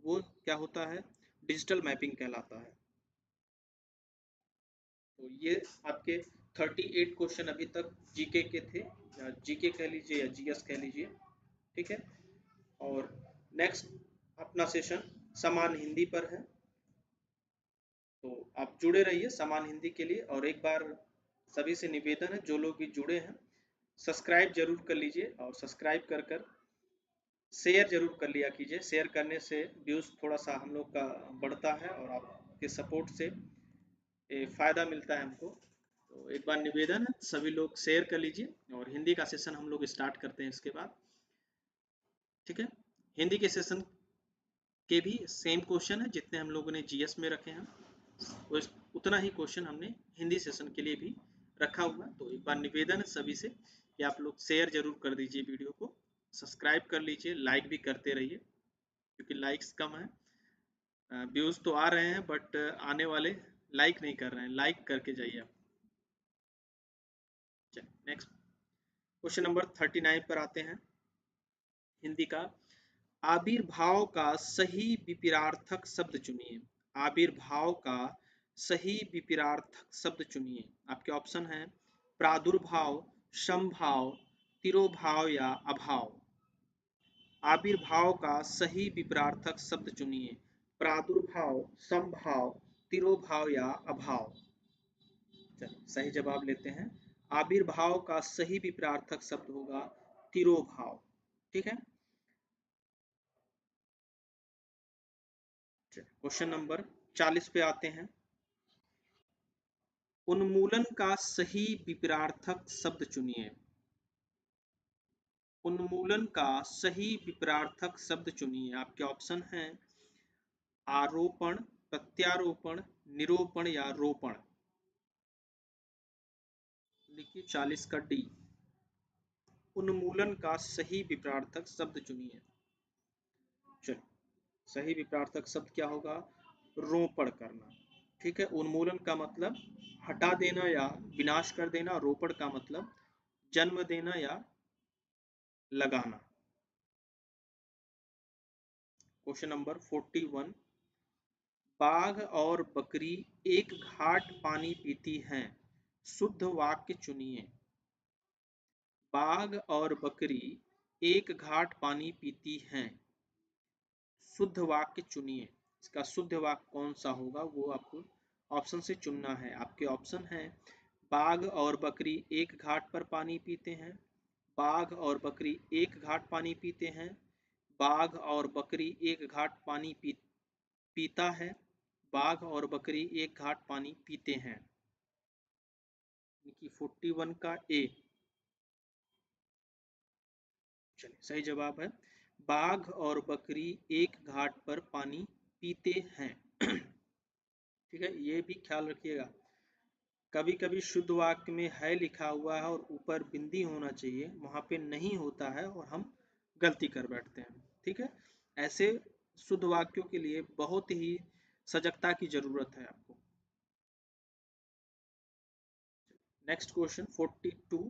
वो क्या होता है? डिजिटल मैपिंग कहलाता है। तो ये आपके 38 क्वेश्चन अभी तक जीके के थे, या जीके कह लीजिए या जीएस कह लीजिए। ठीक है, और नेक्स्ट अपना सेशन समान हिंदी पर है, तो आप जुड़े रहिए समान हिंदी के लिए। और एक बार सभी से निवेदन है, जो लोग भी जुड़े हैं सब्सक्राइब जरूर कर लीजिए, और सब्सक्राइब कर कर शेयर जरूर कर लिया कीजिए। शेयर करने से व्यूज़ थोड़ा सा हम लोग का बढ़ता है, और आपके सपोर्ट से फ़ायदा मिलता है हमको। तो एक बार निवेदन है, सभी लोग शेयर कर लीजिए, और हिंदी का सेशन हम लोग स्टार्ट करते हैं इसके बाद। ठीक है, हिंदी के सेशन के भी सेम क्वेश्चन है जितने हम लोगों ने जीएस में रखे हैं, उतना ही क्वेश्चन हमने हिंदी सेशन के लिए भी रखा हुआ। तो एक बार निवेदन है सभी से कि आप लोग शेयर जरूर कर दीजिए वीडियो को, सब्सक्राइब कर लीजिए, लाइक भी करते रहिए, क्योंकि लाइक्स कम है। व्यूज़ तो आ रहे हैं बट आने वाले लाइक नहीं कर रहे हैं, लाइक करके जाइए आप। चलिए नेक्स्ट क्वेश्चन नंबर 39 पर आते हैं, हिंदी का। आविर्भाव का सही विपरीतार्थक शब्द चुनिए। आविर्भाव का सही विपरीतार्थक शब्द चुनिए। आपके ऑप्शन हैं प्रादुर्भाव, समभाव, तिरोभाव या अभाव। आविर्भाव का सही विपरीतार्थक शब्द चुनिए। प्रादुर्भाव, समभाव, तिरोभाव या अभाव। चलिए सही जवाब लेते हैं। आविर्भाव का सही विपरीतार्थक शब्द होगा तिरोभाव। ठीक है, क्वेश्चन नंबर 40 पे आते हैं। उन्मूलन का सही विपरीतार्थक शब्द चुनिए। उन्मूलन का सही विपरीतार्थक शब्द चुनिए। आपके ऑप्शन हैं आरोपण, प्रत्यारोपण, निरूपण या रोपण। लिखिए 40 का डी। उन्मूलन का सही विपरीतार्थक शब्द चुनिए। चलिए, सही विपरीतार्थक शब्द क्या होगा? रोपण करना। ठीक है, उन्मूलन का मतलब हटा देना या विनाश कर देना, रोपण का मतलब जन्म देना या लगाना। क्वेश्चन नंबर 41, बाघ और बकरी एक घाट पानी पीती हैं, शुद्ध वाक्य चुनिए। बाघ और बकरी एक घाट पानी पीती हैं, शुद्ध वाक्य चुनिए। इसका शुद्ध वाक्य कौन सा होगा वो आपको ऑप्शन से चुनना है। आपके ऑप्शन हैं बाघ और बकरी एक घाट पर पानी पीते हैं, बाघ और बकरी एक घाट पानी पीते हैं, बाघ और बकरी एक घाट पानी पीता है, बाघ और बकरी एक घाट पानी पीते हैं। 41 का ए। चलिए सही जवाब है बाघ और बकरी एक घाट पर पानी पीते हैं। ठीक है, ये भी ख्याल रखिएगा, कभी कभी शुद्ध वाक्य में है लिखा हुआ है और ऊपर बिंदी होना चाहिए, वहां पे नहीं होता है और हम गलती कर बैठते हैं। ठीक है, ऐसे शुद्ध वाक्यों के लिए बहुत ही सजगता की जरूरत है आपको। नेक्स्ट क्वेश्चन 42,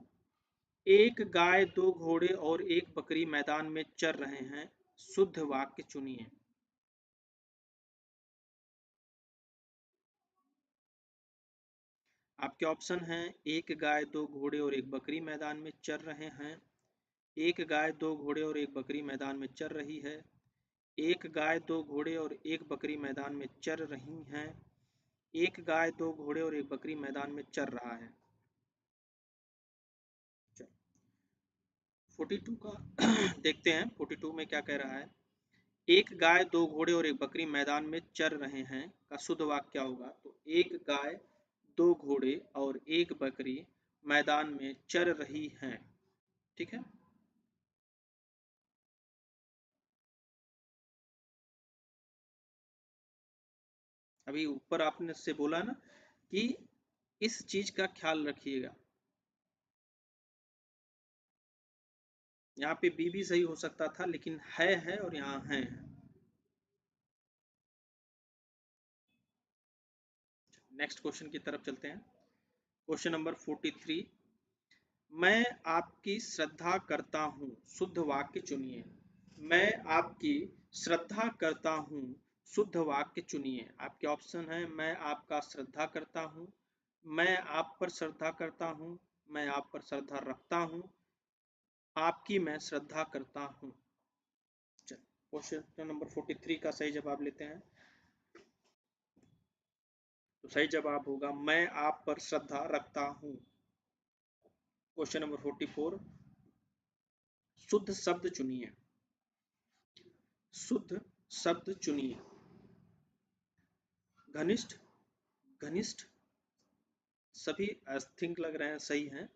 एक गाय, दो घोड़े और एक बकरी मैदान में चर रहे हैं, शुद्ध वाक्य चुनिए। आपके ऑप्शन हैं एक गाय, दो घोड़े और एक बकरी मैदान में चर रहे हैं, एक गाय, दो घोड़े और एक बकरी मैदान में चर रही है, एक गाय दो घोड़े और एक बकरी मैदान में चर रही हैं। एक गाय दो घोड़े और एक बकरी मैदान में चर रहा है। 42 का देखते हैं 42 में क्या कह रहा है। एक गाय दो घोड़े और एक बकरी मैदान में चर रहे हैं का शुद्ध वाक्य क्या होगा। तो एक गाय दो घोड़े और एक बकरी मैदान में चर रही हैं। ठीक है। अभी ऊपर आपने से बोला ना कि इस चीज का ख्याल रखिएगा। यहाँ पे बी भी सही हो सकता था लेकिन है और यहाँ है। नेक्स्ट क्वेश्चन की तरफ चलते हैं। Question number 43। मैं आपकी श्रद्धा करता हूँ, शुद्ध वाक्य चुनिए। मैं आपकी श्रद्धा करता हूँ, शुद्ध वाक्य चुनिए। आपके ऑप्शन है मैं आपका श्रद्धा करता हूँ, मैं आप पर श्रद्धा करता हूँ, मैं आप पर श्रद्धा रखता हूँ, आपकी मैं श्रद्धा करता हूँ। क्वेश्चन नंबर 43 का सही जवाब लेते हैं। तो सही जवाब होगा मैं आप पर श्रद्धा रखता हूँ। Question number 44। शुद्ध शब्द चुनिए। शुद्ध शब्द चुनिए। घनिष्ठ, घनिष्ठ सभी आई थिंक लग रहे हैं सही हैं।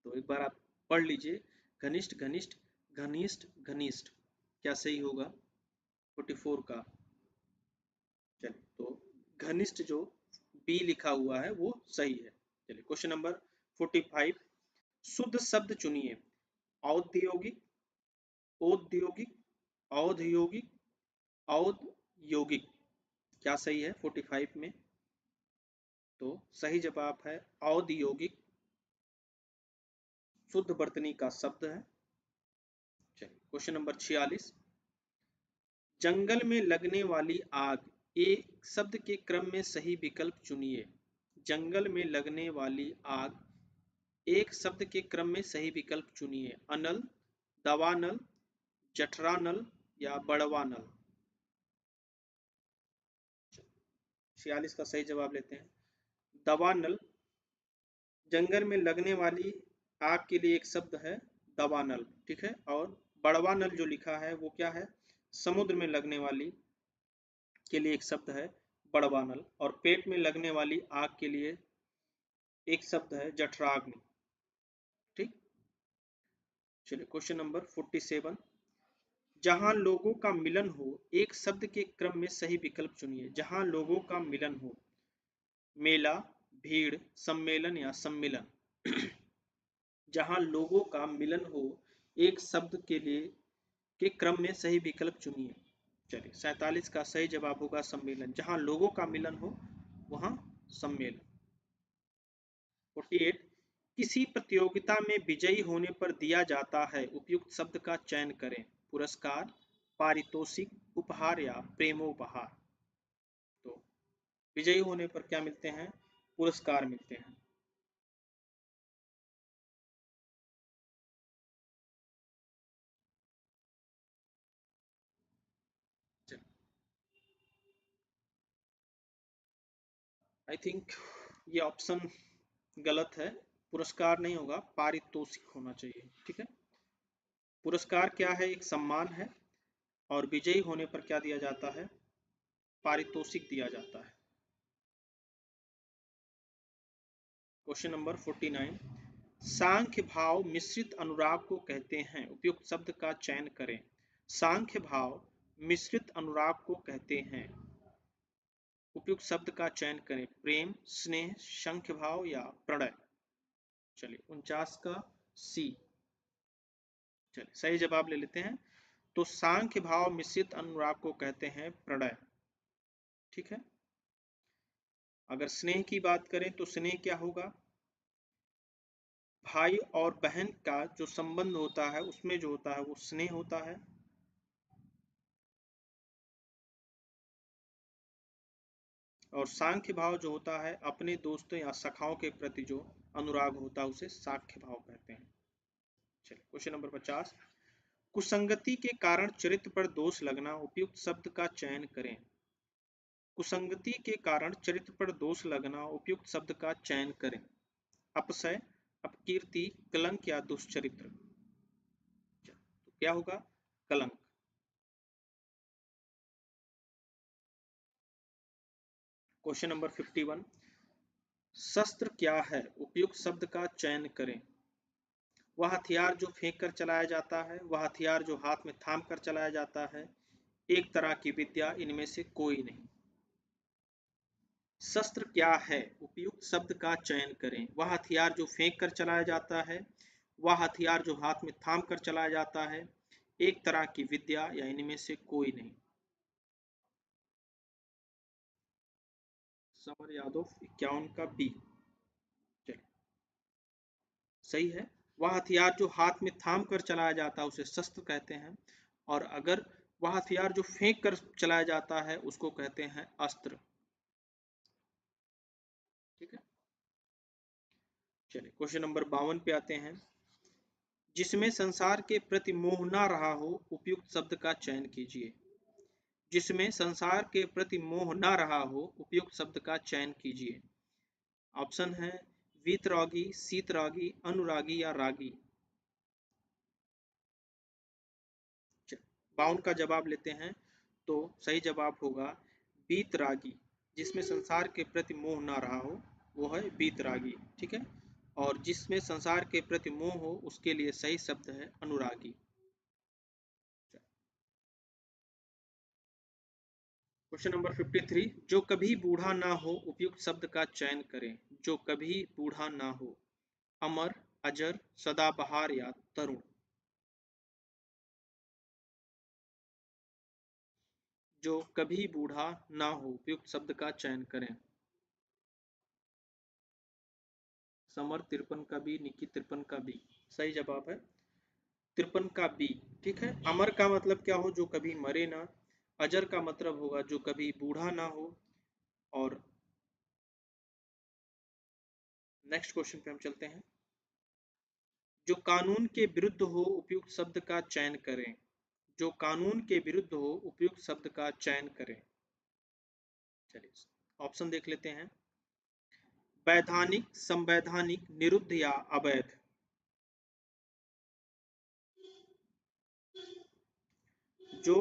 तो एक बार आप पढ़ लीजिए। घनिष्ठ, घनिष्ठ, घनिष्ठ, घनिष्ठ क्या सही होगा 44 का। चलिए तो घनिष्ठ जो बी लिखा हुआ है वो सही है। चलिए क्वेश्चन नंबर 45। शुद्ध शब्द चुनिए। औद्योगिक, औद्योगिक, औद्योगिक, औद्योगिक क्या सही है 45 में। तो सही जवाब है औद्योगिक। शुद्ध वर्तनी का शब्द है। चलिए क्वेश्चन नंबर 46। जंगल में लगने वाली आग, एक शब्द के क्रम में सही विकल्प चुनिए। जंगल में लगने वाली आग, एक शब्द के क्रम में सही विकल्प चुनिए। अनल, दवानल, जठरानल या बड़वानल। 46 का सही जवाब लेते हैं। दवानल। जंगल में लगने वाली आग के लिए एक शब्द है दवानल। ठीक है। और बड़वानल जो लिखा है वो क्या है, समुद्र में लगने वाली के लिए एक शब्द है बड़वानल। और पेट में लगने वाली आग के लिए एक शब्द है जठराग्नि। ठीक। चलिए क्वेश्चन नंबर 47। जहां लोगों का मिलन हो, एक शब्द के क्रम में सही विकल्प चुनिए। जहां लोगों का मिलन हो। मेला, भीड़, सम्मेलन या सम्मिलन। जहां लोगों का मिलन हो, एक शब्द के लिए के क्रम में सही विकल्प चुनिए। चलिए 47 का सही जवाब होगा सम्मेलन। जहां लोगों का मिलन हो वहां सम्मेलन। 48। किसी प्रतियोगिता में विजयी होने पर दिया जाता है उपयुक्त शब्द का चयन करें। पुरस्कार, पारितोषिक, उपहार या प्रेमोपहार। तो विजयी होने पर क्या मिलते हैं, पुरस्कार मिलते हैं। आई थिंक ये ऑप्शन गलत है। पुरस्कार नहीं होगा, पारितोषिक होना चाहिए। ठीक है। पुरस्कार क्या है, एक सम्मान है। और विजयी होने पर क्या दिया जाता है, पारितोषिक दिया जाता है। Question number 49। सांख्य भाव मिश्रित अनुराग को कहते हैं। उपयुक्त शब्द का चयन करें। सांख्य भाव मिश्रित अनुराग को कहते हैं। उपयुक्त शब्द का चयन करें। प्रेम, स्नेह, शंख भाव या प्रणय। चलिए 49 का सी। चलिए सही जवाब ले लेते हैं। तो सांख्य भाव मिश्रित अनुराग को कहते हैं प्रणय। ठीक है। अगर स्नेह की बात करें तो स्नेह क्या होगा, भाई और बहन का जो संबंध होता है उसमें जो होता है वो स्नेह होता है। और सांख्य भाव जो होता है अपने दोस्तों या सखाओं के प्रति जो अनुराग होता है उसे सांख्य भाव कहते हैं। चलिए क्वेश्चन नंबर 50। कुसंगति के कारण चरित्र पर दोष लगना, उपयुक्त शब्द का चयन करें। कुसंगति के कारण चरित्र पर दोष लगना, उपयुक्त शब्द का चयन करें। अपशय, अपकीर्ति, कलंक या दुष्चरित्र। तो क्या होगा? कलंक। क्वेश्चन नंबर 51, शस्त्र क्या है? उपयुक्त शब्द का चयन करें। वह हथियार जो फेंक कर चलाया जाता है, वह हथियार जो हाथ में थाम कर चलाया जाता है, एक तरह की विद्या, इनमें से कोई नहीं। शस्त्र क्या है? उपयुक्त शब्द का चयन करें। वह हथियार जो फेंक कर चलाया जाता है, वह हथियार जो हाथ में थाम कर चलाया जाता है, एक तरह की विद्या, या इनमें से कोई नहीं। समर यादव 51 का बी। चलिए, सही है। वह हथियार जो हाथ में थाम कर चलाया जाता है उसे शस्त्र कहते हैं, और अगर वह हथियार जो फेंक कर चलाया जाता है उसको कहते हैं अस्त्र। ठीक है, चलिए क्वेश्चन नंबर 52 पे आते हैं। जिसमें संसार के प्रति मोह ना रहा हो, उपयुक्त शब्द का चयन कीजिए। जिसमें संसार के प्रति मोह ना रहा हो, उपयुक्त शब्द का चयन कीजिए। ऑप्शन है वीतरागी, शीतरागी, अनुरागी या रागी। 52 का जवाब लेते हैं, तो सही जवाब होगा वीतरागी। जिसमें संसार के प्रति मोह ना रहा हो वो है वीतरागी। ठीक है, और जिसमें संसार के प्रति मोह हो उसके लिए सही शब्द है अनुरागी। क्वेश्चन नंबर 53, जो कभी बूढ़ा ना हो, उपयुक्त शब्द का चयन करें। जो कभी बूढ़ा ना हो। अमर, अजर, सदाबहार या तरुण। जो कभी बूढ़ा ना हो, उपयुक्त शब्द का चयन करें। समर 53 का बी, निकी 53 का बी। सही जवाब है 53 का बी। ठीक है, अमर का मतलब क्या हो? जो कभी मरे ना। अजर का मतलब होगा जो कभी बूढ़ा ना हो। और नेक्स्ट क्वेश्चन पे हम चलते हैं। जो कानून के विरुद्ध हो, उपयुक्त शब्द का चयन करें। जो कानून के विरुद्ध हो, उपयुक्त शब्द का चयन करें। चलिए ऑप्शन देख लेते हैं। वैधानिक, संवैधानिक, निरुद्ध या अवैध। जो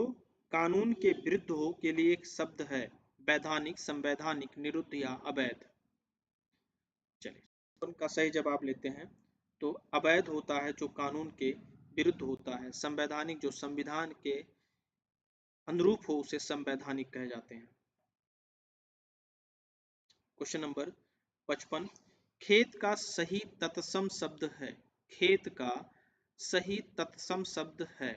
कानून के विरुद्ध हो के लिए एक शब्द है वैधानिक, संवैधानिक, निरुद्ध या अवैध। चलिए उनका सही जवाब लेते हैं। तो अवैध होता है जो कानून के विरुद्ध होता है। संवैधानिक जो संविधान के अनुरूप हो उसे संवैधानिक कहे जाते हैं। क्वेश्चन नंबर 55, खेत का सही तत्सम शब्द है। खेत का सही तत्सम शब्द है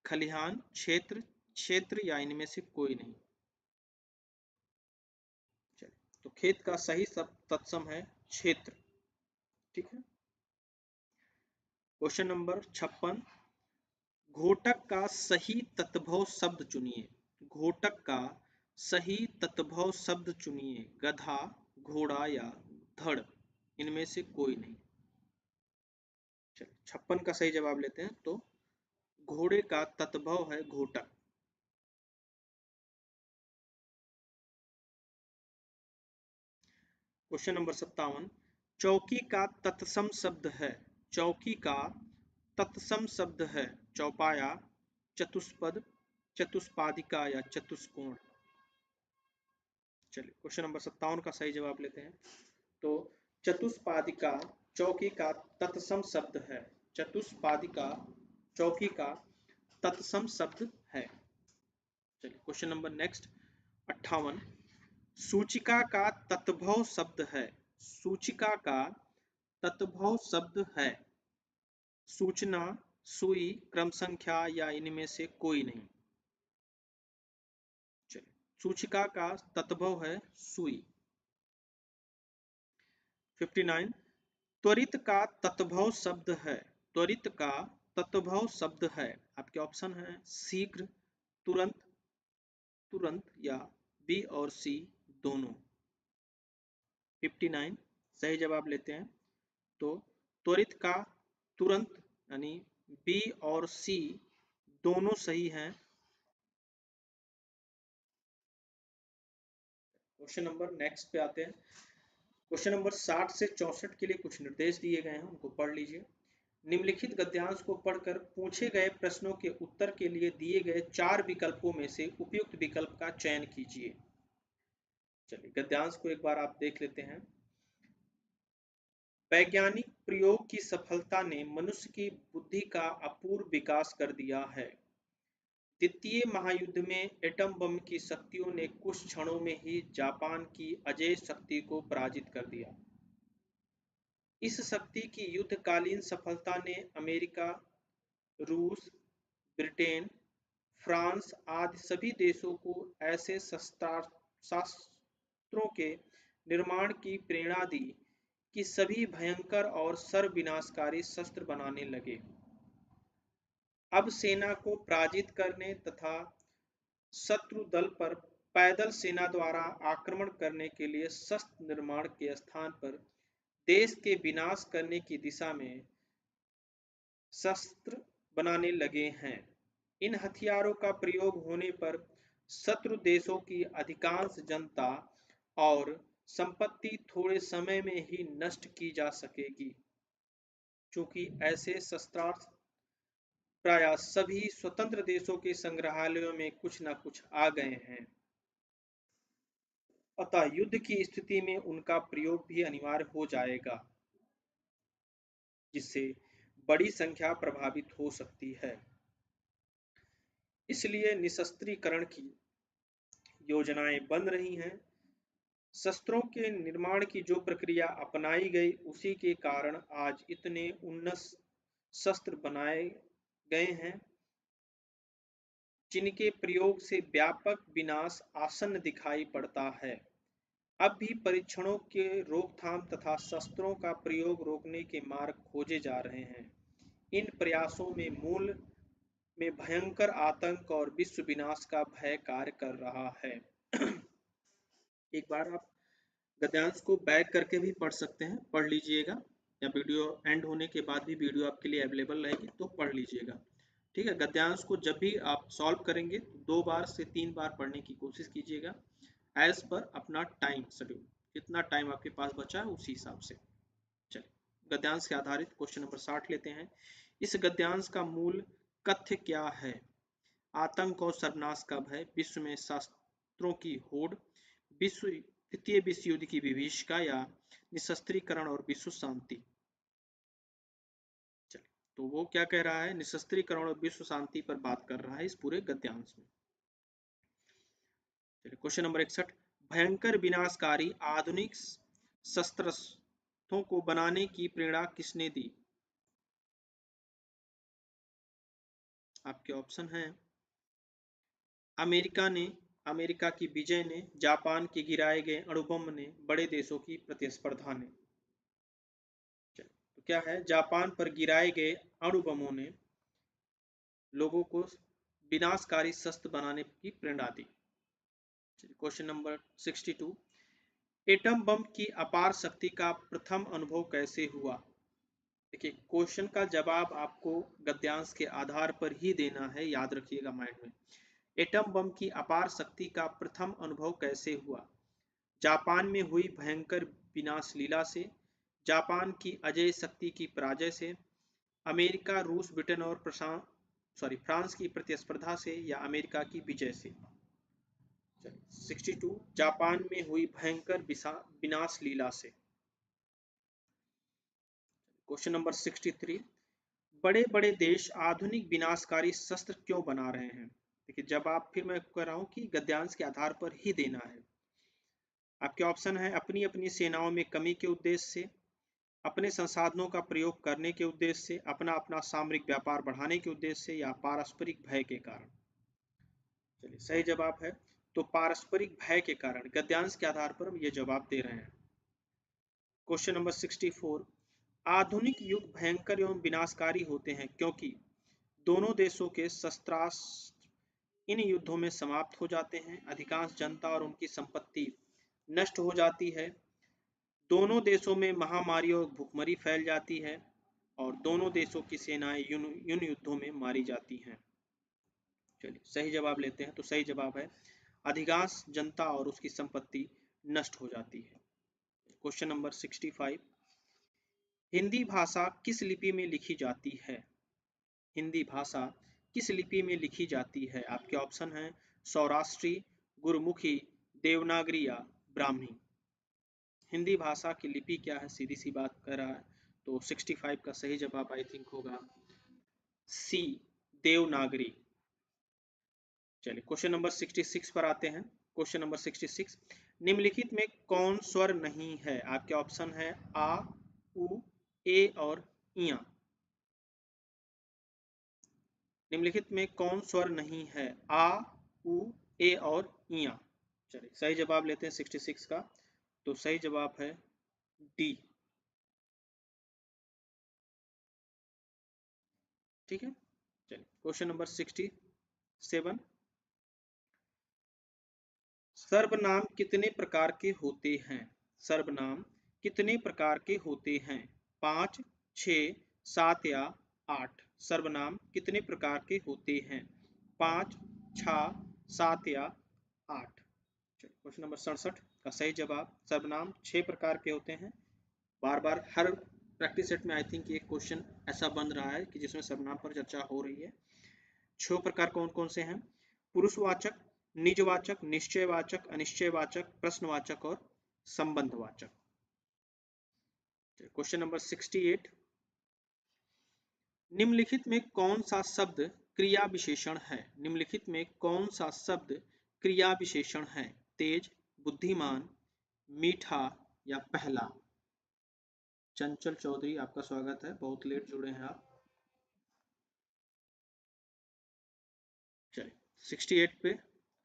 खलिहान, क्षेत्र, क्षेत्र या इनमें से कोई नहीं। चलिए, तो खेत का सही तत्सम है क्षेत्र। ठीक है, क्वेश्चन नंबर 56, घोटक का सही तत्भव शब्द चुनिए। घोटक का सही तत्भव शब्द चुनिए। गधा, घोड़ा या धड़, इनमें से कोई नहीं। चलिए 56 का सही जवाब लेते हैं। तो घोड़े का तत्भव है घोटक। क्वेश्चन नंबर 57, चौकी का तत्सम शब्द है। चौकी का तत्सम शब्द है चौपाया, चतुष्पद, चतुष्पादिका या चतुष्कोण। चलिए क्वेश्चन नंबर 57 का सही जवाब लेते हैं। तो चतुष्पादिका चौकी का तत्सम शब्द है। चतुष्पादिका चौकी का तत्सम शब्द है। चलिए क्वेश्चन नंबर नेक्स्ट 58, सूचिका का तत्भव शब्द है। सूचिका का तत्भव शब्द है सूचना, सुई, क्रम संख्या या इनमें से कोई नहीं। चलिए सूचिका का तत्भव है सुई। 59, त्वरित का तत्भव शब्द है। त्वरित का तत्भव शब्द है, आपके ऑप्शन है शीघ्र, तुरंत, तुरंत या बी और सी दोनों। 59 सही जवाब लेते हैं। तो त्वरित का तुरंत यानी बी और सी दोनों सही हैं। क्वेश्चन नंबर नेक्स्ट पे आते हैं। क्वेश्चन नंबर 60 से 64 के लिए कुछ निर्देश दिए गए हैं, उनको पढ़ लीजिए। निम्नलिखित गद्यांश को पढ़कर पूछे गए प्रश्नों के उत्तर के लिए दिए गए 4 विकल्पों में से उपयुक्त विकल्प का चयन कीजिए। चलिए गद्यांश को एक बार आप देख लेते हैं। वैज्ञानिक प्रयोग की सफलता ने मनुष्य की बुद्धि का अपूर्व विकास कर दिया है। द्वितीय महायुद्ध में एटम बम की शक्तियों ने कुछ क्षणों में ही जापान की अजेय शक्ति को पराजित कर दिया। इस शक्ति की युद्धकालीन सफलता ने अमेरिका, रूस, ब्रिटेन, फ्रांस आदि सभी देशों को ऐसे शस्त्रों के निर्माण की प्रेरणा दी कि सभी भयंकर और सर्वविनाशकारी शस्त्र बनाने लगे। अब सेना को पराजित करने तथा शत्रु दल पर पैदल सेना द्वारा आक्रमण करने के लिए शस्त्र निर्माण के स्थान पर देश के विनाश करने की दिशा में शस्त्र बनाने लगे हैं। इन हथियारों का प्रयोग होने पर शत्रु देशों की अधिकांश जनता और संपत्ति थोड़े समय में ही नष्ट की जा सकेगी। चूंकि ऐसे शस्त्रास्त्र प्रायः सभी स्वतंत्र देशों के संग्रहालयों में कुछ न कुछ आ गए हैं, अतः युद्ध की स्थिति में उनका प्रयोग भी अनिवार्य हो जाएगा, जिससे बड़ी संख्या प्रभावित हो सकती है। इसलिए निशस्त्रीकरण की योजनाएं बन रही हैं। शस्त्रों के निर्माण की जो प्रक्रिया अपनाई गई उसी के कारण आज इतने उन्नत शस्त्र बनाए गए हैं, जिनके प्रयोग से व्यापक विनाश आसन्न दिखाई पड़ता है। अब भी परीक्षणों के रोकथाम तथा शस्त्रों का प्रयोग रोकने के मार्ग खोजे जा रहे हैं। इन प्रयासों में मूल में भयंकर आतंक और विश्व विनाश का भय कार्य कर रहा है। एक बार आप गद्यांश को बैक करके भी पढ़ सकते हैं, पढ़ लीजिएगा, या वीडियो एंड होने के बाद भी वीडियो आपके लिए अवेलेबल रहेगी तो पढ़ लीजिएगा। ठीक है, गद्यांश को जब भी आप सॉल्व करेंगे तो 2 बार से 3 बार पढ़ने की कोशिश कीजिएगा, एज पर अपना टाइम शेड्यूल, कितना टाइम आपके पास बचा है उसी हिसाब से। चलिए गद्यांश के आधारित क्वेश्चन नंबर 60 लेते हैं। इस गद्यांश का मूल कथ्य क्या है? आतंक और सर्वनाश का भय, विश्व में शस्त्रों की होड़, द्वितीय विश्व युद्ध की विभीषिका, या निशस्त्रीकरण और विश्व शांति। चलिए तो वो क्या कह रहा है? निशस्त्रीकरण और विश्व शांति पर बात कर रहा है इस पूरे गद्यांश में। चलिए क्वेश्चन नंबर 61, भयंकर विनाशकारी आधुनिक शस्त्रों को बनाने की प्रेरणा किसने दी? आपके ऑप्शन हैं, अमेरिका की विजय ने, जापान के गिराए गए अणुबम ने, बड़े देशों की प्रतिस्पर्धा ने। तो क्या है? जापान पर गिराए गए अणुबमों ने लोगों को विनाशकारी शस्त्र बनाने की प्रेरणा दी। क्वेश्चन नंबर 62, एटम बम की अपार शक्ति का प्रथम अनुभव कैसे हुआ? देखिए क्वेश्चन का जवाब आपको गद्यांश के आधार पर ही देना है, याद रखिएगा माइंड में। एटम बम की अपार शक्ति का प्रथम अनुभव कैसे हुआ? जापान में हुई भयंकर विनाश लीला से, जापान की अजेय शक्ति की पराजय से, अमेरिका, रूस, ब्रिटेन और फ्रांस की प्रतिस्पर्धा से, या अमेरिका की विजय से। 62, जापान में हुई भयंकर विनाश लीला से। क्वेश्चन नंबर 63, बड़े बड़े देश आधुनिक विनाशकारी शस्त्र क्यों बना रहे हैं? देखिए जब आप, फिर मैं कह रहा हूं कि गद्यांश के आधार पर ही देना है। आपके ऑप्शन है, अपनी अपनी सेनाओं में कमी के उद्देश्य से, अपने संसाधनों का प्रयोग करने के उद्देश्य से, अपना अपना सामरिक व्यापार बढ़ाने के उद्देश्य से, या पारस्परिक भय के कारण। चलिए सही जवाब है तो पारस्परिक भय के कारण। गद्यांश के आधार पर हम ये जवाब दे रहे हैं। क्वेश्चन नंबर 64, आधुनिक युग भयंकर एवं विनाशकारी होते हैं क्योंकि दोनों देशों के शस्त्रास्त्र इन युद्धों में समाप्त हो जाते हैं, अधिकांश जनता और उनकी संपत्ति नष्ट हो जाती है, दोनों देशों में महामारी और भूखमरी फैल जाती है, और दोनों देशों की सेनाएं इन युद्धों में मारी जाती हैं। चलिए सही जवाब लेते हैं। तो सही जवाब है अधिकांश जनता और उसकी संपत्ति नष्ट हो जाती है। क्वेश्चन नंबर 65, हिंदी भाषा किस लिपि में लिखी जाती है? हिंदी भाषा किस लिपि में लिखी जाती है? आपके ऑप्शन हैं सौराष्ट्री, गुरुमुखी, देवनागरी या ब्राह्मी। हिंदी भाषा की लिपि क्या है? सीधी सी बात कर रहा है। तो 65 का सही जवाब आई थिंक होगा सी, देवनागरी। चलिए क्वेश्चन नंबर 66 पर आते हैं। क्वेश्चन नंबर 66, निम्नलिखित में कौन स्वर नहीं है? आपके ऑप्शन है आ, उ, ए और इया। निम्नलिखित में कौन स्वर नहीं है? आ, उ, ए और इया। चलिए सही जवाब लेते हैं 66 का। तो सही जवाब है डी। ठीक है। चलिए क्वेश्चन नंबर 67, सर्वनाम कितने प्रकार के होते हैं? सर्वनाम कितने प्रकार के होते हैं? 5, 6, 7 या 8। सर्वनाम कितने प्रकार के होते हैं? 5, 6, 7 या 8। क्वेश्चन नंबर 67 का सही जवाब सर्वनाम 6 प्रकार के होते हैं। बार बार हर प्रैक्टिस सेट में आई थिंक ये क्वेश्चन ऐसा बन रहा है कि जिसमें सर्वनाम पर चर्चा हो रही है। 6 प्रकार कौन कौन से हैं? पुरुषवाचक, निजवाचक, निश्चयवाचक, अनिश्चयवाचक, प्रश्नवाचक और संबंधवाचक। क्वेश्चन नंबर 68, निम्नलिखित में कौन सा शब्द क्रिया विशेषण है? निम्नलिखित में कौन सा शब्द क्रिया विशेषण है? तेज, बुद्धिमान, मीठा या पहला। चंचल चौधरी आपका स्वागत है, बहुत लेट जुड़े हैं आप। चलिए 68 पे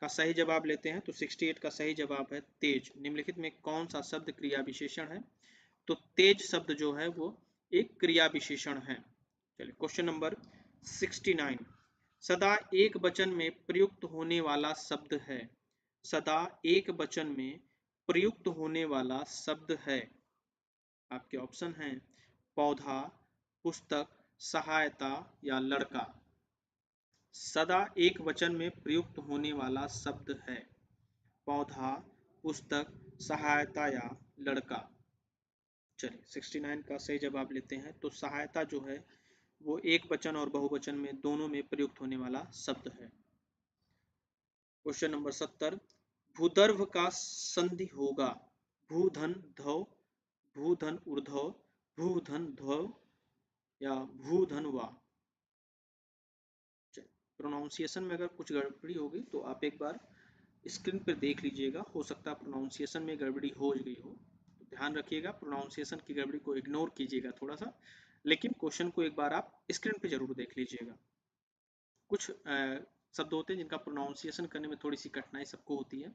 का सही जवाब लेते हैं। तो 68 का सही जवाब है तेज। निम्नलिखित में कौन सा शब्द क्रिया विशेषण है? तो तेज शब्द जो है वो एक क्रिया विशेषण है। चलिए क्वेश्चन नंबर 69, सदा एक वचन में प्रयुक्त होने वाला शब्द है। सदा एक वचन में प्रयुक्त होने वाला शब्द है। आपके ऑप्शन हैं पौधा, पुस्तक, सहायता या लड़का। सदा एक वचन में प्रयुक्त होने वाला शब्द है। पौधा, पुस्तक, सहायता या लड़का। चलिए 69 का सही जवाब लेते हैं। तो सहायता जो है वो एक वचन और बहुवचन में दोनों में प्रयुक्त होने वाला शब्द है। क्वेश्चन नंबर 70, भूदर्भ का संधि होगा भूधन धव, भूधन ऊर्ध्व, भूधन ध्व या भूधन वा। प्रोनाउंसिएशन में अगर कुछ गड़बड़ी होगी तो आप एक बार स्क्रीन पर देख लीजिएगा, हो सकता है प्रोनाउंसिएशन में गड़बड़ी हो गई हो। तो ध्यान रखिएगा, प्रोनाउंसिएशन की गड़बड़ी को इग्नोर कीजिएगा थोड़ा सा, लेकिन क्वेश्चन को एक बार आप स्क्रीन पे जरूर देख लीजिएगा। कुछ शब्द होते हैं जिनका प्रोनाउंसिएशन करने में थोड़ी सी कठिनाई सबको होती है।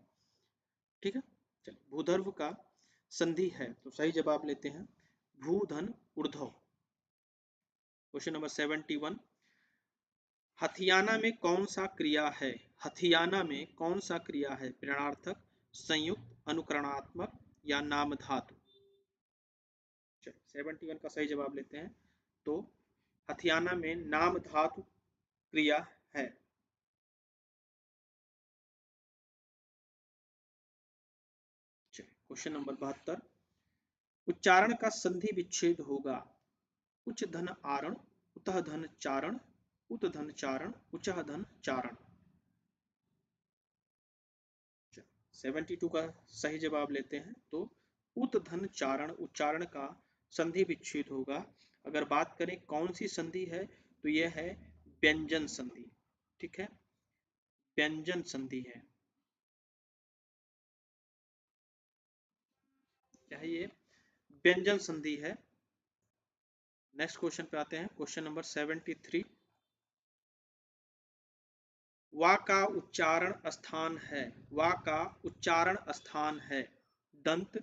ठीक है। चलिए भूधर्व का संधि है। तो सही जवाब लेते हैं भूधन ऊर्ध्व। क्वेश्चन नंबर 71, हथियाना में कौन सा क्रिया है? हथियाना में कौन सा क्रिया है? प्रेरणार्थक, संयुक्त, अनुकरणात्मक या नाम धातु। 71 का सही जवाब लेते हैं। तो हथियाना में नाम धातु क्रिया है। क्वेश्चन नंबर 72, उच्चारण का संधि विच्छेद होगा उच्च धन आरण, उतः धन चारण, उत धन चारण, उच्च धन चारण। 72 का सही जवाब लेते हैं। तो उत धन चारण उच्चारण का संधि विच्छेद होगा। अगर बात करें कौन सी संधि है तो यह है व्यंजन संधि। ठीक है, व्यंजन संधि है। क्या है ये? व्यंजन संधि है। नेक्स्ट क्वेश्चन पे आते हैं। क्वेश्चन नंबर 73, वा का उच्चारण स्थान है। वा का उच्चारण स्थान है दंत,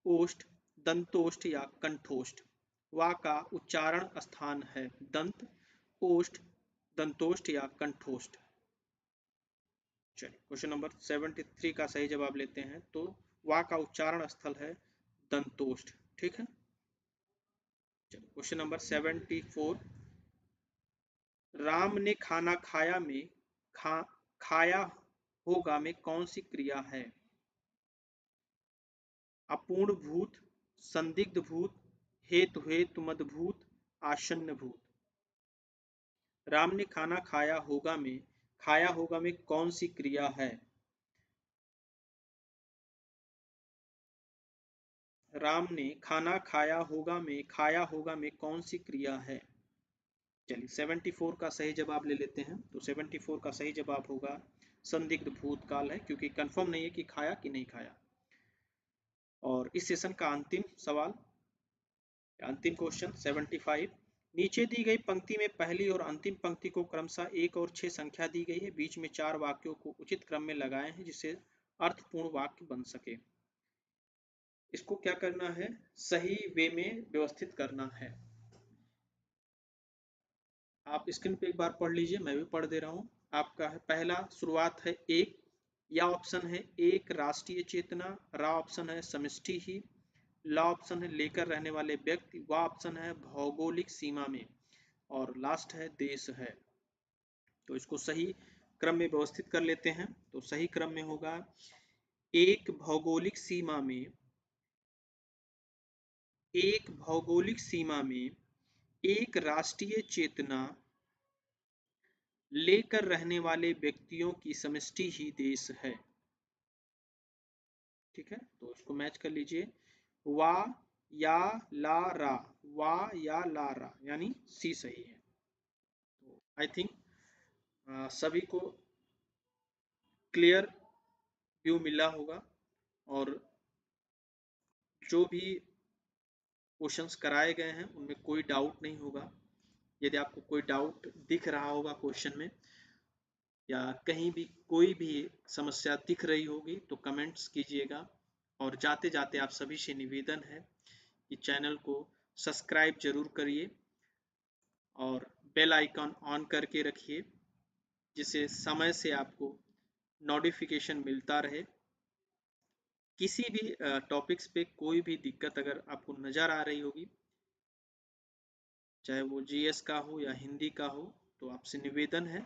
ओष्ठ, दंतोष्ठ या कंठोष्ठ। वा का उच्चारण स्थान है दंत, ओष्ठ, दंतोष्ठ या कंठोष्ठ। चलिए क्वेश्चन नंबर 73 का सही जवाब लेते हैं। तो वा का उच्चारण स्थल है दंतोष्ठ। ठीक है। चलिए क्वेश्चन नंबर 74, राम ने खाना खाया में खा खाया होगा में कौन सी क्रिया है? अपूर्ण भूत, संदिग्ध भूत, हेतु हेतु मदभूत, आसन्न भूत। राम ने खाया होगा में कौन सी क्रिया है? राम ने खाया होगा में कौन सी क्रिया है? चलिए 74 का सही जवाब ले लेते हैं। तो 74 का सही जवाब होगा संदिग्ध भूतकाल है, क्योंकि कंफर्म नहीं है कि खाया कि नहीं खाया। और इस सेशन का अंतिम सवाल, अंतिम क्वेश्चन 75। नीचे दी गई पंक्ति में पहली और अंतिम पंक्ति को क्रमशः 1 और 6 संख्या दी गई है। बीच में 4 वाक्यों को उचित क्रम में लगाए हैं जिससे अर्थपूर्ण वाक्य बन सके। इसको क्या करना है? सही वे में व्यवस्थित करना है। आप स्क्रीन पे एक बार पढ़ लीजिए, मैं भी पढ़ दे रहा हूँ। आपका है पहला, शुरुआत है एक, या ऑप्शन है एक राष्ट्रीय चेतना, रा ऑप्शन है समष्टि ही, ला ऑप्शन है लेकर रहने वाले व्यक्ति, वा ऑप्शन है भौगोलिक सीमा में, और लास्ट है देश है। तो इसको सही क्रम में व्यवस्थित कर लेते हैं। तो सही क्रम में होगा एक भौगोलिक सीमा में, एक भौगोलिक सीमा में एक राष्ट्रीय चेतना लेकर रहने वाले व्यक्तियों की समष्टि ही देश है। ठीक है, तो इसको मैच कर लीजिए। वा या ला रा, वा या ला रा, यानी सी सही है। तो आई थिंक सभी को क्लियर व्यू मिला होगा, और जो भी क्वेश्चंस कराए गए हैं उनमें कोई डाउट नहीं होगा। यदि आपको कोई डाउट दिख रहा होगा क्वेश्चन में, या कहीं भी कोई भी समस्या दिख रही होगी, तो कमेंट्स कीजिएगा। और जाते जाते आप सभी से निवेदन है कि चैनल को सब्सक्राइब जरूर करिए और बेल आइकन ऑन करके रखिए, जिससे समय से आपको नोटिफिकेशन मिलता रहे। किसी भी टॉपिक्स पे कोई भी दिक्कत अगर आपको नज़र आ रही होगी, चाहे वो जीएस का हो या हिंदी का हो, तो आपसे निवेदन है